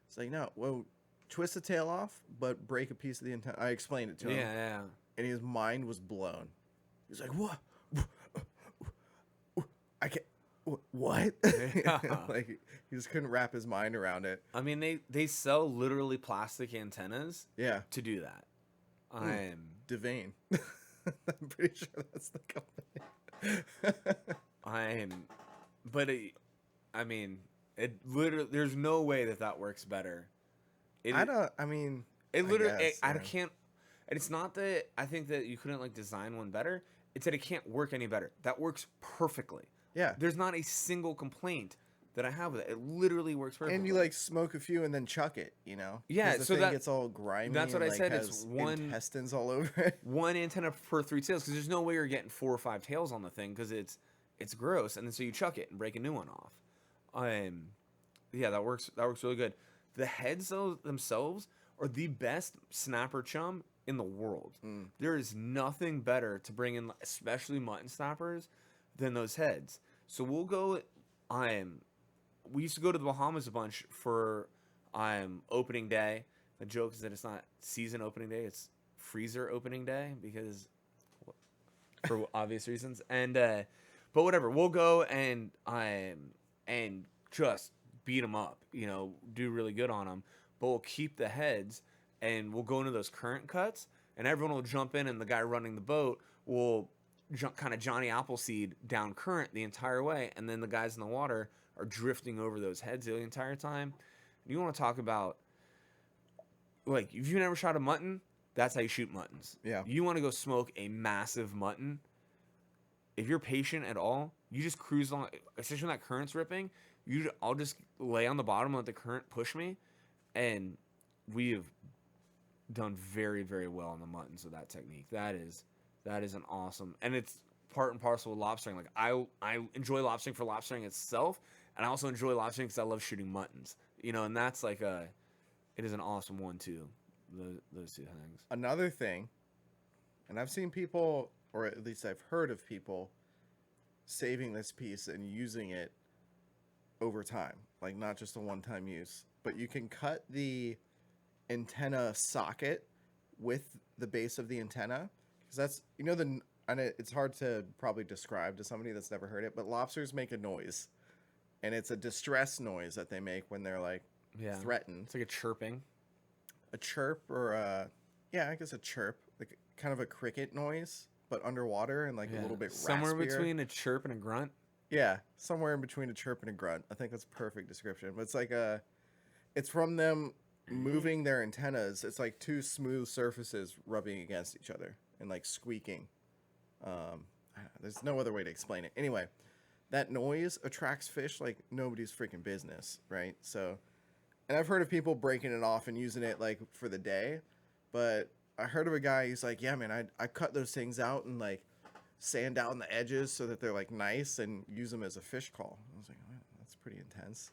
It's like, no, well, twist the tail off, but break a piece of the antenna. I explained it to him. Yeah. And his mind was blown. He's like, what? I can't. What? Yeah. Like, he just couldn't wrap his mind around it. I mean, they sell literally plastic antennas. Yeah. To do that. Devane. I'm pretty sure that's the company. It literally. There's no way that works better. It literally. guess, I yeah. can't. And it's not that I think that you couldn't like design one better. It's that it can't work any better. That works perfectly. Yeah. There's not a single complaint that I have with it. It literally works perfectly. And you like smoke a few and then chuck it, you know? Yeah, 'Cause the so thing that gets all grimy. that's what and, I said. has It's one intestines all over it. one antenna per 3 tails because there's no way you're getting 4 or 5 tails on the thing because it's gross. And then so you chuck it and break a new one off. Yeah, that works. That works really good. The heads themselves are the best snapper chum in the world. There is nothing better to bring in, especially mutton snappers, than those heads. So we'll go. We used to go to the Bahamas a bunch for opening day. The joke is that it's not season opening day; it's freezer opening day because for obvious reasons. And but whatever, we'll go and just beat them up. Do really good on them. But we'll keep the heads. And we'll go into those current cuts, and everyone will jump in, and the guy running the boat will kind of Johnny Appleseed down current the entire way, and then the guys in the water are drifting over those heads the entire time. And you want to talk about, like, if you've never shot a mutton, that's how you shoot muttons. Yeah. You want to go smoke a massive mutton. If you're patient at all, you just cruise along, especially when that current's ripping. I'll just lay on the bottom and let the current push me, and we have done very, very well on the muttons with that technique. That is an awesome, and it's part and parcel with lobstering. Like I enjoy lobstering for lobstering itself, and I also enjoy lobstering because I love shooting muttons. And that's like it is an awesome one too. Those two things. Another thing, and I've seen people, or at least I've heard of people, saving this piece and using it over time, like not just a one-time use, but you can cut the antenna socket with the base of the antenna, because that's and it's hard to probably describe to somebody that's never heard it, but lobsters make a noise, and it's a distress noise that they make when they're like threatened. It's like a chirping, a chirp, or I guess a chirp, like kind of a cricket noise, but underwater and like a little bit somewhere raspier. between a chirp and a grunt. Yeah, somewhere in between a chirp and a grunt. I think that's a perfect description. But it's like it's from them moving their antennas. It's like two smooth surfaces rubbing against each other and like squeaking. There's no other way to explain it. Anyway, that noise attracts fish like nobody's freaking business, right? So, and I've heard of people breaking it off and using it like for the day, but I heard of a guy, he's like, yeah, man, I cut those things out and like sand down the edges so that they're like nice and use them as a fish call. I was like, oh, that's pretty intense.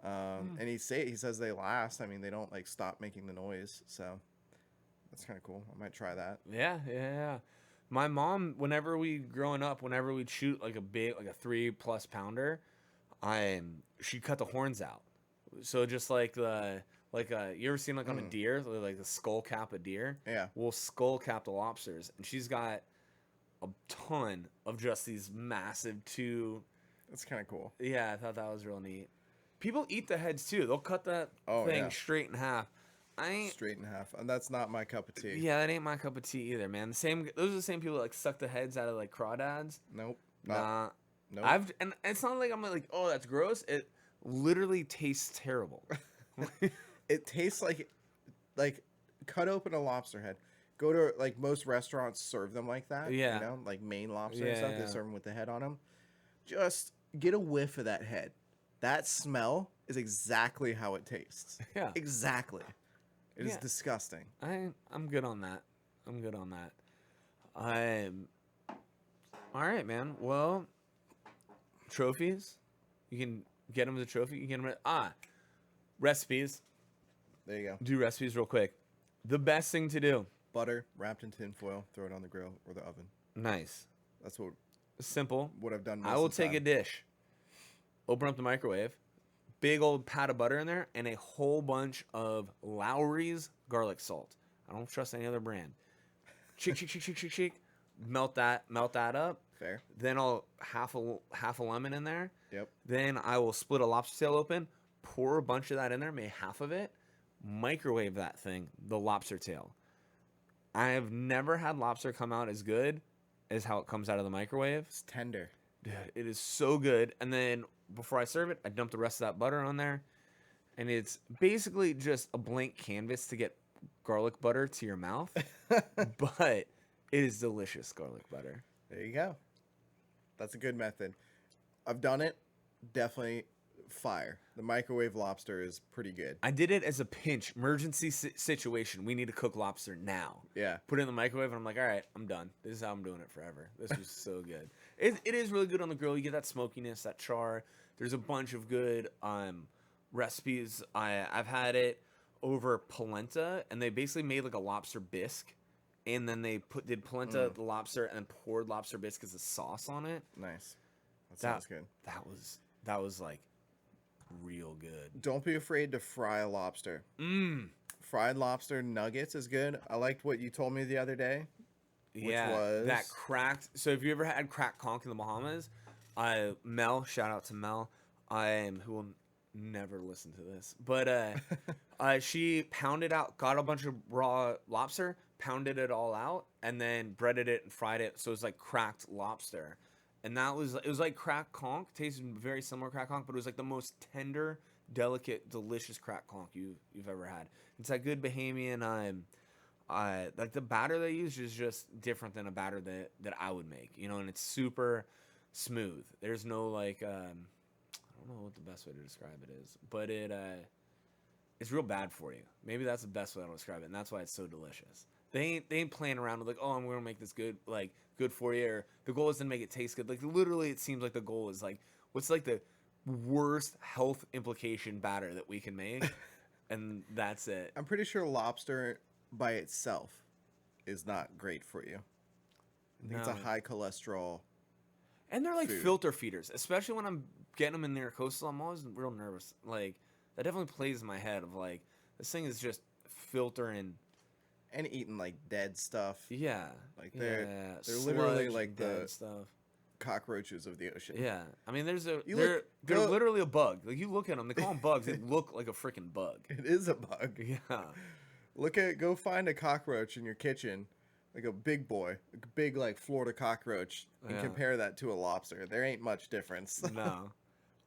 And he says they last. I mean, they don't like stop making the noise, so that's kind of cool. I might try that. Yeah. My mom, whenever we'd shoot like a big, like a 3+ pounder, she'd cut the horns out. So just like you ever seen like on a deer, like the skull cap of deer? Yeah. We'll skull cap the lobsters, and she's got a ton of just these massive two. That's kind of cool. Yeah, I thought that was real neat. People eat the heads too. They'll cut that thing straight in half. Straight in half, and that's not my cup of tea. Yeah, that ain't my cup of tea either, man. Those are the same people that like suck the heads out of like crawdads. Nope. Nah. Nope. And it's not like I'm like, oh, that's gross. It literally tastes terrible. It tastes like cut open a lobster head. go to like most restaurants serve them like that. Yeah. You know, like Maine lobster and Yeah, stuff. yeah. They serve them with the head on them. Just get a whiff of that head. That smell is exactly how it tastes. Yeah. Exactly. It is Yeah. disgusting. I'm good on that. I'm good on that. I'm all right, man. Well, trophies. You can get them as a trophy. You can get them recipes. There you go. Do recipes real quick. The best thing to do. Butter wrapped in tin foil. Throw it on the grill or the oven. Nice. That's what Simple. I've done. I will take a dish. Open up the microwave. Big old pat of butter in there and a whole bunch of Lowry's garlic salt. I don't trust any other brand. Shake. Melt that up. Fair. Then I'll half a lemon in there. Yep. Then I will split a lobster tail open, pour a bunch of that in there, maybe half of it, microwave that thing, the lobster tail. I have never had lobster come out as good as how it comes out of the microwave. It's tender. Dude, it is so good. And then before I serve it, I dump the rest of that butter on there. And it's basically just a blank canvas to get garlic butter to your mouth. But it is delicious garlic butter. There you go. That's a good method. I've done it. Definitely fire. The microwave lobster is pretty good. I did it as a pinch, emergency situation. We need to cook lobster now. Yeah. Put it in the microwave, and I'm like, all right, I'm done. This is how I'm doing it forever. This was so good. It is really good on the grill. You get that smokiness, that char. There's a bunch of good recipes. I've had it over polenta, and they basically made like a lobster bisque, and then they did polenta, the lobster, and then poured lobster bisque as a sauce on it. Nice. That sounds good. That was like real good. Don't be afraid to fry a lobster. Fried lobster nuggets is good. I liked what you told me the other day. Yeah, was that cracked. So if you ever had cracked conch in the Bahamas, Mel, shout out to Mel, who will never listen to this, but she pounded out, got a bunch of raw lobster, pounded it all out, and then breaded it and fried it. So it was like cracked lobster, and it was like cracked conch. Tasted very similar to cracked conch, but it was like the most tender, delicate, delicious cracked conch you've ever had. It's that good Bahamian. Like the batter they use is just different than a batter that I would make, you know, and it's super smooth. There's no like, I don't know what the best way to describe it is, but it's real bad for you. Maybe that's the best way to describe it, and that's why it's so delicious. They ain't playing around with like, oh, I'm gonna make this good for you, or the goal is to make it taste good. Like literally, it seems like the goal is like, what's like the worst health implication batter that we can make, and that's it. I'm pretty sure lobster by itself is not great for you. I think it's a high cholesterol. And they're like food. filter feeders, especially when I'm getting them in near coastal. I'm always real nervous. Like that definitely plays in my head of like, this thing is just filtering and eating like dead stuff. Yeah, like they're literally like the stuff. Cockroaches of the ocean. Yeah, I mean, they're literally a bug. Like you look at them, they call them bugs. They look like a freaking bug. It is a bug. Yeah. Go find a cockroach in your kitchen, like a big boy, a big like Florida cockroach, and compare that to a lobster. There ain't much difference. No,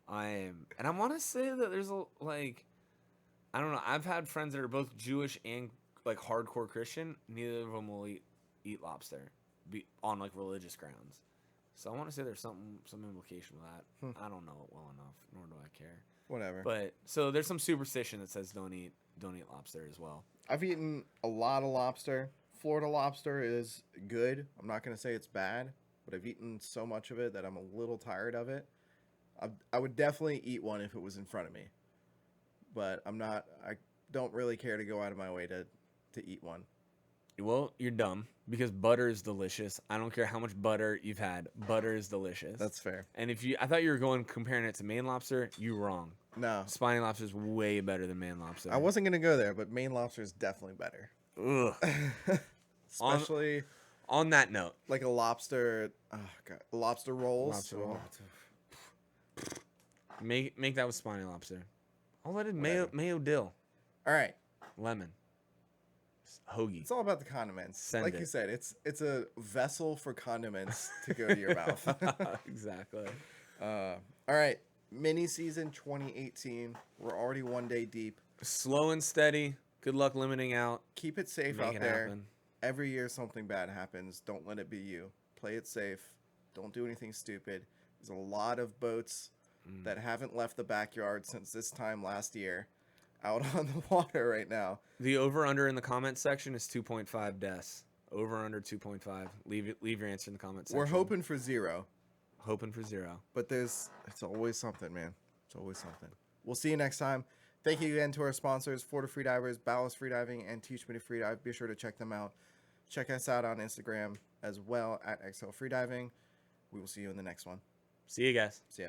and I want to say that there's I don't know. I've had friends that are both Jewish and like hardcore Christian. Neither of them will eat lobster, on like religious grounds. So I want to say there's some implication with that. I don't know it well enough, nor do I care. Whatever. But so there's some superstition that says don't eat lobster as well. I've eaten a lot of lobster. Florida lobster is good. I'm not going to say it's bad, but I've eaten so much of it that I'm a little tired of it. I would definitely eat one if it was in front of me, but I don't really care to go out of my way to eat one. Well, you're dumb because butter is delicious. I don't care how much butter you've had. Butter is delicious. That's fair. And I thought you were comparing it to Maine lobster. You're wrong. No. Spiny lobster is way better than Maine lobster. I wasn't going to go there, but Maine lobster is definitely better. Ugh. Especially on that note, like a lobster, lobster rolls. Make that with spiny lobster. I'll let it mayo dill. All right. Lemon. Hoagie. It's all about the condiments. You said, it's a vessel for condiments to go to your mouth. Exactly. All right. Mini season 2018. We're already 1 day deep. Slow and steady. Good luck limiting out. Keep it safe out there. Every year something bad happens. Don't let it be you. Play it safe. Don't do anything stupid. There's a lot of boats that haven't left the backyard since this time last year out on the water right now. The over/under in the comment section is 2.5 deaths. Over/under 2.5. Leave your answer in the comment section. We're hoping for 0. Hoping for 0. But it's always something, man. It's always something. We'll see you next time. Thank you again to our sponsors, Florida Freedivers, Ballast Freediving, and Teach Me to Freedive. Be sure to check them out. Check us out on Instagram as well at Xhale Freediving. We will see you in the next one. See you guys. See ya.